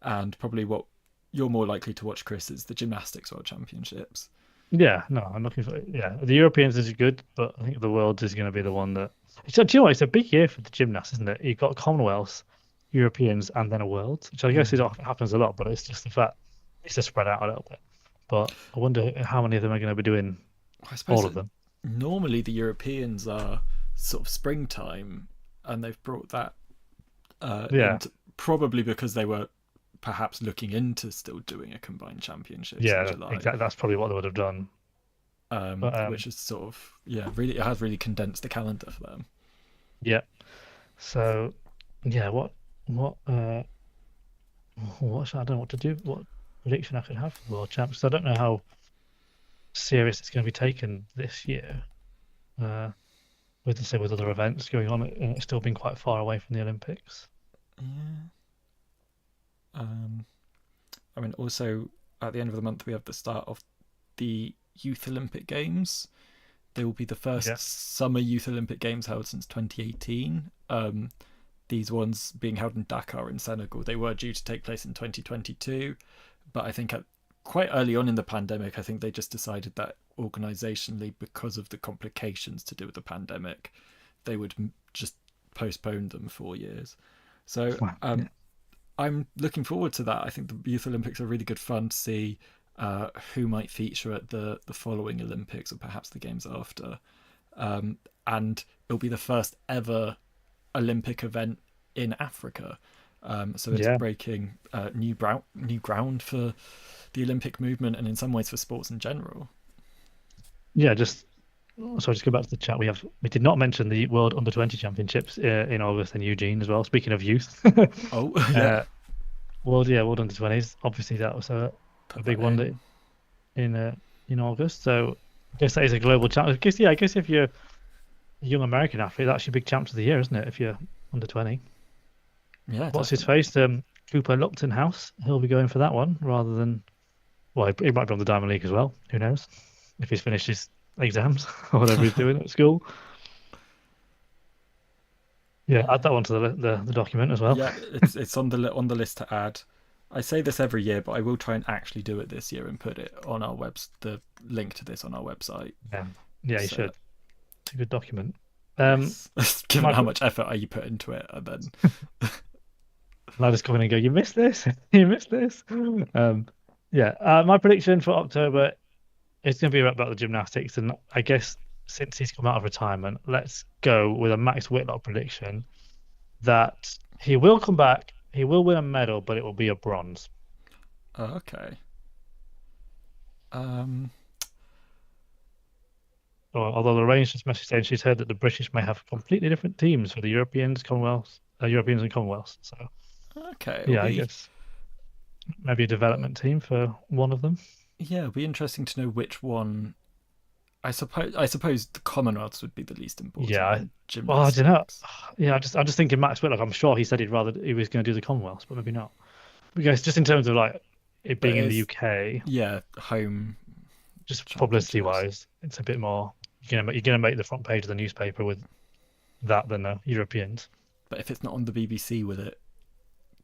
and probably what you're more likely to watch, Chris, is the Gymnastics World Championships. Yeah, no, I'm looking for yeah. The Europeans is good, but I think the Worlds is going to be the one that. So, do you know what? It's a big year for the gymnasts, isn't it? You've got Commonwealths, Europeans, and then a World, which I guess Mm. happens a lot, but it's just the fact it's just spread out a little bit. But I wonder how many of them are going to be doing I suppose all of that them. normally the Europeans are sort of springtime, and they've brought that Yeah, into probably because they were perhaps looking into still doing a combined championships in yeah, July, exactly. That's probably what they would have done. But which is sort of really it has really condensed the calendar for them. yeah. So yeah, what I don't know what to do. What prediction I could have for the World Champs? 'Cause I don't know how serious it's going to be taken this year. Uh, with other events going on, and it's still been quite far away from the Olympics. Yeah. Um, I mean, also at the end of the month we have the start of the Youth Olympic Games. They will be the first Yeah, summer Youth Olympic Games held since 2018. These ones being held in Dakar in Senegal. They were due to take place in 2022, but I think quite early on in the pandemic, I think they just decided that organisationally, because of the complications to do with the pandemic, they would just postpone them 4 years. So well, yeah, I'm looking forward to that. I think the Youth Olympics are really good fun to see who might feature at the following Olympics or perhaps the games after. And it'll be the first ever Olympic event in Africa. So it's yeah, breaking new ground for the Olympic movement and in some ways for sports in general. yeah. Just go back to the chat. We did not mention the World Under 20 Championships in August in Eugene as well. Speaking of youth, Oh, yeah, uh, World Under 20s. Obviously, that was a put big that one in. in August. So I guess that is a global champ. I guess if you're a young American athlete, that's your big champs of the year, isn't it? If you're under 20. Yeah, What's his definitely. face? Cooper Lupton House. He'll be going for that one rather than. Well, he might be on the Diamond League as well. Who knows? If he's finished his exams or whatever he's doing at school. Yeah, add that one to the document as well. Yeah, it's on the list to add. I say this every year, but I will try and actually do it this year and put it on our the link to this on our website. Yeah, yeah, you So should. It's a good document. Um, yes, given my how much effort you put into it, and then I just come in and go, you missed this, you missed this. Yeah, my prediction for October is going to be about the gymnastics, and I guess since he's come out of retirement, let's go with a Max Whitlock prediction that he will come back, he will win a medal, but it will be a bronze. okay. Um, Although Lorraine's just messaged saying she's heard that the British may have completely different teams for the Europeans and Commonwealths. So okay, it'll yeah, I be guess maybe a development team for one of them. it'll be interesting to know which one. I suppose the Commonwealths would be the least Yeah, important, and well, I don't know. gymnastics. Yeah, I'm just thinking Max Whitlock. I'm sure he was going to do the Commonwealths, but maybe not. Because just in terms of like it But being in the it's UK, home just publicity championships. wise, it's a bit more. You're gonna make the front page of the newspaper with that than the Europeans. But if it's not on the BBC, will it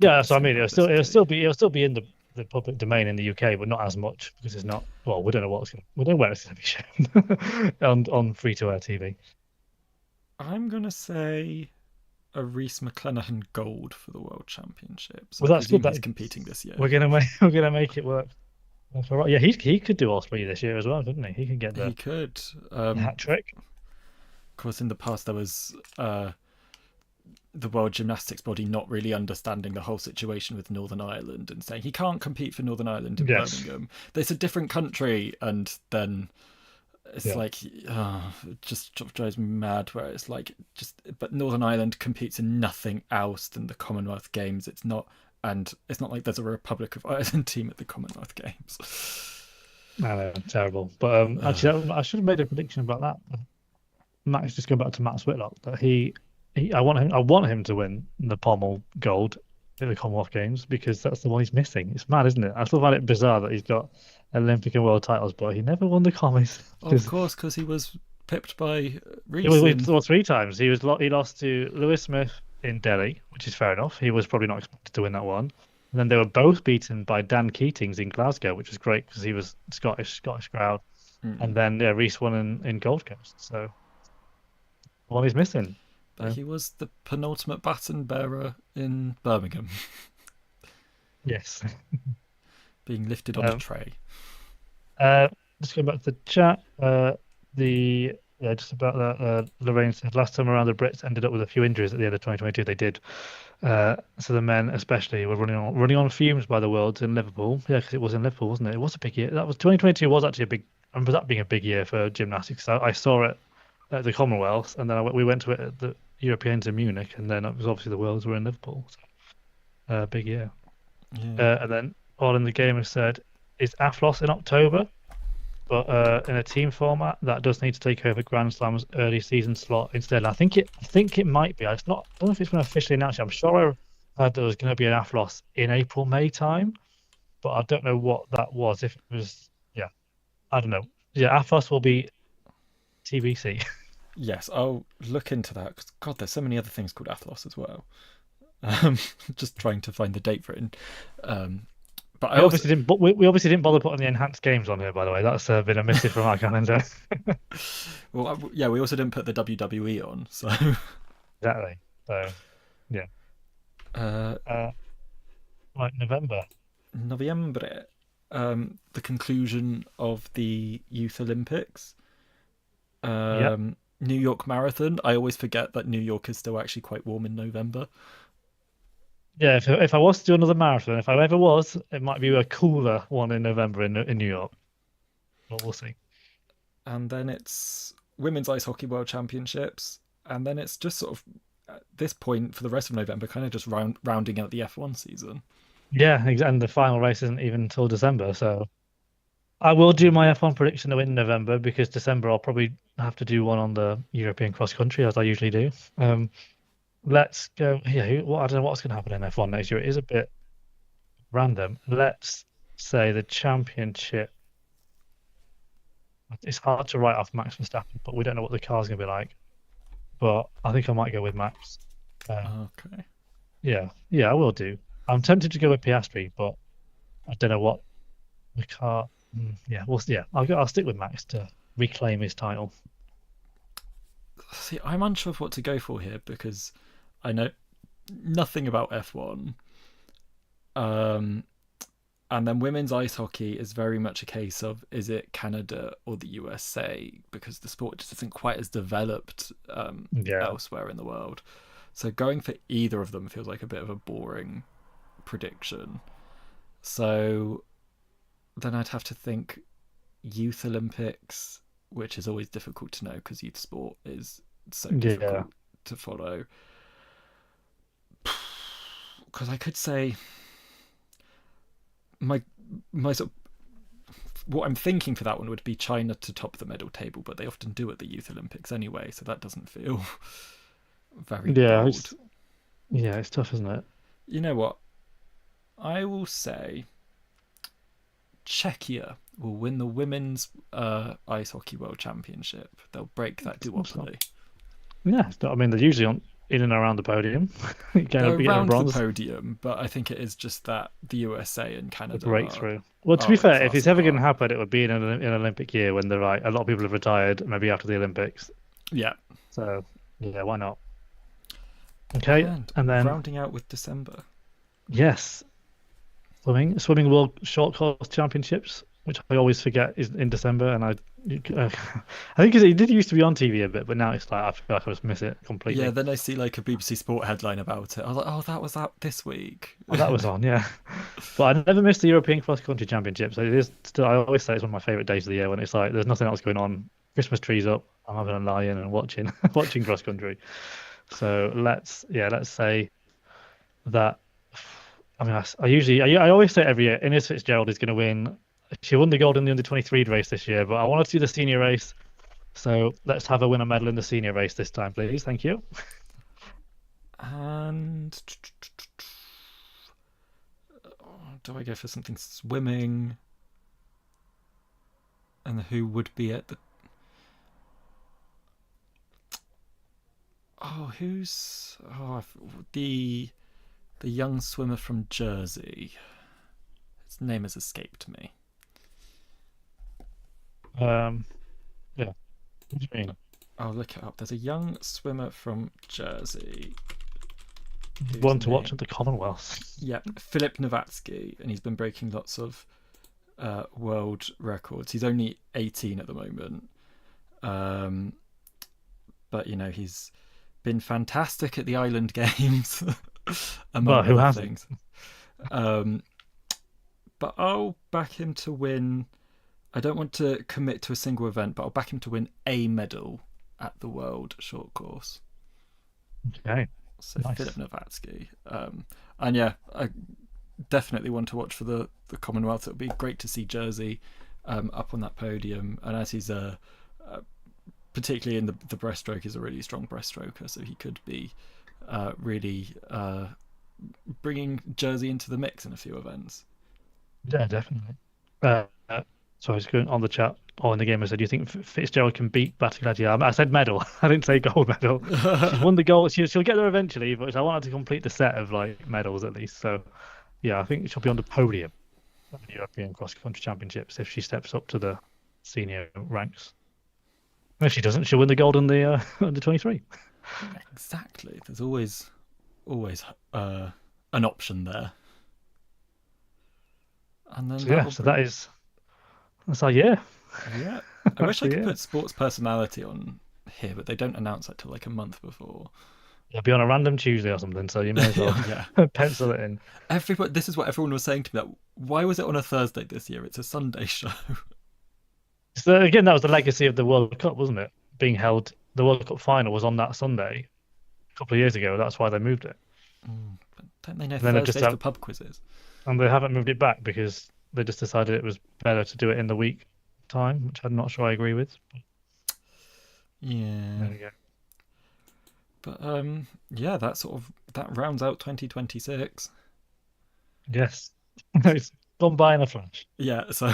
get Yeah, the so I same mean, publicity? it'll still be in the public domain in the UK, but not as much because it's not. Well, we don't know where it's going to be shown on free to air TV. I'm gonna say a Reece McClenaghan gold for the World Championship. So Well, I that's good. presume he's That competing this year. we're gonna make it work. That's all right. Yeah, he could do all three this year as well, couldn't he? He could get He could. the hat trick. Of course, in the past there was the World Gymnastics Body not really understanding the whole situation with Northern Ireland and saying he can't compete for Northern Ireland in Yes. Birmingham. It's a different country, and then it's Yeah. like it just drives me mad. Where it's like but Northern Ireland competes in nothing else than the Commonwealth Games. And it's not like there's a Republic of Ireland team at the Commonwealth Games. I know, terrible. But actually, I should have made a prediction about that. Max, just going back to Max Whitlock, that I want him to win the pommel gold at the Commonwealth Games because that's the one he's missing. It's mad, isn't it? I still find it bizarre that he's got Olympic and world titles, but he never won the commies. Of course, because he was pipped by He Reece. was well, three times. He lost to Lewis Smith in Delhi, which is fair enough. He was probably not expected to win that one. And then they were both beaten by Dan Keatings in Glasgow, which was great because he was Scottish crowd. And then Reece won in Gold Coast. So one he's missing. But he was the penultimate baton bearer in Birmingham, Yes. being lifted on a tray. Just going back to the chat. Just about that. Lorraine said last time around the Brits ended up with a few injuries at the end of 2022. They did. So the men, especially, were running on fumes by the Worlds in Liverpool. Yeah, because it was in Liverpool, wasn't it? It was a big year. That was 2022 was actually a big. I remember that being a big year for gymnastics. I saw it at the Commonwealth, and then we went to it at the Europeans in Munich, and then it was obviously the Worlds were in Liverpool. So, big year. Yeah. And then all in the game has said, is AFLOS in October? But in a team format, that does need to take over Grand Slam's early season slot instead. I think it might be. It's not. I don't know if it's been officially announced. I'm sure I heard there was going to be an AFLOS in April, May time, but I don't know what that was. If it was, yeah, I don't know. Yeah, AFLOS will be TBC. Yes, I'll look into that because God, there's so many other things called Athlos as well. Just trying to find the date for it. But We obviously didn't bother putting the enhanced games on here. By the way, that's been omitted from our calendar. Well, yeah, we also didn't put the WWE on, so Exactly. So, yeah. Like November. November, the conclusion of the Youth Olympics. New York Marathon. I always forget that New York is still actually quite warm in November. Yeah, if I was to do another marathon, if I ever was, it might be a cooler one in November in New York. But we'll see. And then it's Women's Ice Hockey World Championships. And then it's just sort of, at this point, for the rest of November, kind of just rounding out the F1 season. Yeah, and the final race isn't even until December, so I will do my F1 prediction to win in November because December I'll probably have to do one on the European cross country as I usually do. Let's go. Yeah, I don't know what's going to happen in F1 next year. It is a bit random. Let's say the championship. It's hard to write off Max Verstappen, but we don't know what the car's going to be like. But I think I might go with Max. Okay. Yeah, I will do. I'm tempted to go with Piastri, but I don't know what the car. Yeah, I'll stick with Max to reclaim his title. See, I'm unsure of what to go for here because I know nothing about F1. And then women's ice hockey is very much a case of, is it Canada or the USA? Because the sport just isn't quite as developed elsewhere in the world. So going for either of them feels like a bit of a boring prediction. So then I'd have to think Youth Olympics, which is always difficult to know because youth sport is so difficult to follow. Because I could say my sort of, what I'm thinking for that one would be China to top the medal table, but they often do at the Youth Olympics anyway, so that doesn't feel very bold. It's tough, isn't it? You know what? I will say Czechia will win the women's ice hockey world championship. They'll break that duopoly. Yeah, I mean they're usually in and around the podium. They're around the podium, but I think it is just that the USA and Canada breakthrough. Well, to be fair, if it's ever going to happen, it would be in an Olympic year when a lot of people have retired, maybe after the Olympics. Yeah. So yeah, why not? Okay, And and then rounding out with December. yes, swimming world short course championships, which I always forget is in December, and I think it did used to be on TV a bit, but now it's like I feel like I just miss it Yeah, completely. then I see like a BBC Sport headline about it. I was like, oh, that was out this week. Oh, that was on, yeah. But I never missed the European Cross Country Championships. It is still, I always say it's one of my favorite days of the year when it's like there's nothing else going on. Christmas trees up. I'm having a lie in and watching watching cross country. So let's say that. I mean, I always say every year, Ines Fitzgerald is going to win. She won the gold in the under 23 race this year, but I want to do the senior race. So let's have her win a medal in the senior race this time, please. Thank you. And do I go for something swimming? And who would be at the? Oh, who's the young swimmer from Jersey? His name has escaped me. Yeah. What do you mean? I'll look it up. There's a young swimmer from Jersey. Whose One to watch name? at the Commonwealth. Yep, Filip Nowatzki, and he's been breaking lots of world records. He's only 18 at the moment, but he's been fantastic at the Island Games, Well, among who other hasn't? things. Um, but I'll back him to win. I don't want to commit to a single event, but I'll back him to win a medal at the World Short Course. Okay. So Filip Nice. Nowatzki, and yeah, I definitely want to watch for the Commonwealth. It would be great to see Jersey up on that podium, and as he's particularly in the breaststroke, is a really strong breaststroker, so he could be really bringing Jersey into the mix in a few events. Yeah, definitely. So I was going on the chat or in the game. I said, "Do you think Fitzgerald can beat Battaglia?" I said medal. I didn't say gold medal. She's won the gold. She'll get there eventually, but I wanted to complete the set of like medals at least. So yeah, I think she'll be on the podium at the European Cross Country Championships if she steps up to the senior ranks. And if she doesn't, she'll win the gold in the under 23. Exactly. There's always an option there, and then So yeah, that'll so bring. that's our year. Yeah, I That's wish I the could year. put sports personality on here, but they don't announce that till like a month before. It'll be on a random Tuesday or something, so you may as well Yeah, pencil it in. everybody. This is what everyone was saying to me. That why was it on a Thursday this year? It's a Sunday show. So again, that was the legacy of the World Cup, wasn't it? Being held, the World Cup final was on that Sunday a couple of years ago. That's why they moved it. But don't they know And then they just Thursdays for have, pub quizzes? and they haven't moved it back because they just decided it was better to do it in the week time, which I'm not sure I agree with. Yeah, There we go. but yeah, that rounds out 2026. Yes, it's gone by in a flash. Yeah, so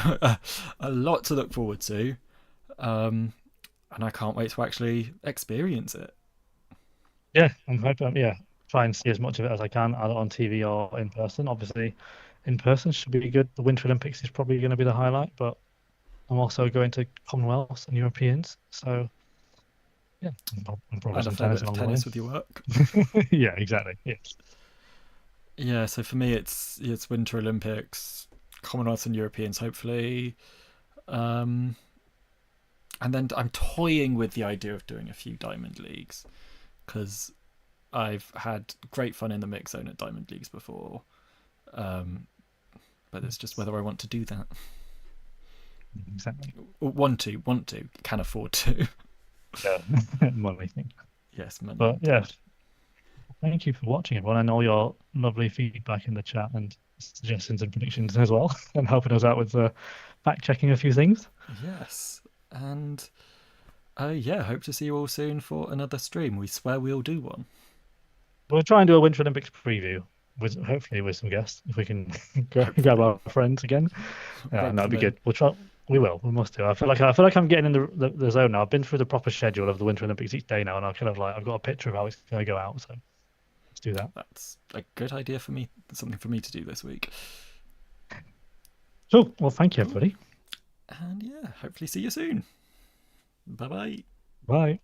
a lot to look forward to, um, and I can't wait to actually experience it. Yeah, I'm hoping. Yeah, try and see as much of it as I can, either on TV or in person. Obviously, in person should be good. The Winter Olympics is probably going to be the highlight, but I'm also going to Commonwealths and Europeans, so yeah, and probably And a some fair bit tennis of along the way. tennis with your work. Yeah, exactly. Yes. Yeah, so for me, it's Winter Olympics, Commonwealths and Europeans, hopefully, um, and then I'm toying with the idea of doing a few Diamond Leagues because I've had great fun in the mix zone at Diamond Leagues before, um, but it's just whether I want to do that. Exactly. Want to, can afford to. Yeah. Money thing. Yes, money But yeah, indeed. thank you for watching, everyone, and all your lovely feedback in the chat and suggestions and predictions as well, and helping us out with fact checking a few things. Yes, and yeah, hope to see you all soon for another stream. We swear we'll do one. We'll try and do a Winter Olympics preview with hopefully with some guests if we can grab Hopefully, our friends again. Yeah, and rope that'd them be in. good. We'll try. We will. We must do. I feel like I'm getting in the zone now. I've been through the proper schedule of the Winter Olympics each day now, and I've got a picture of how it's going to go out. So let's do that. That's a good idea for me. Something for me to do this week. So, well, thank you, Cool. everybody. And yeah, hopefully see you soon. Bye bye. Bye.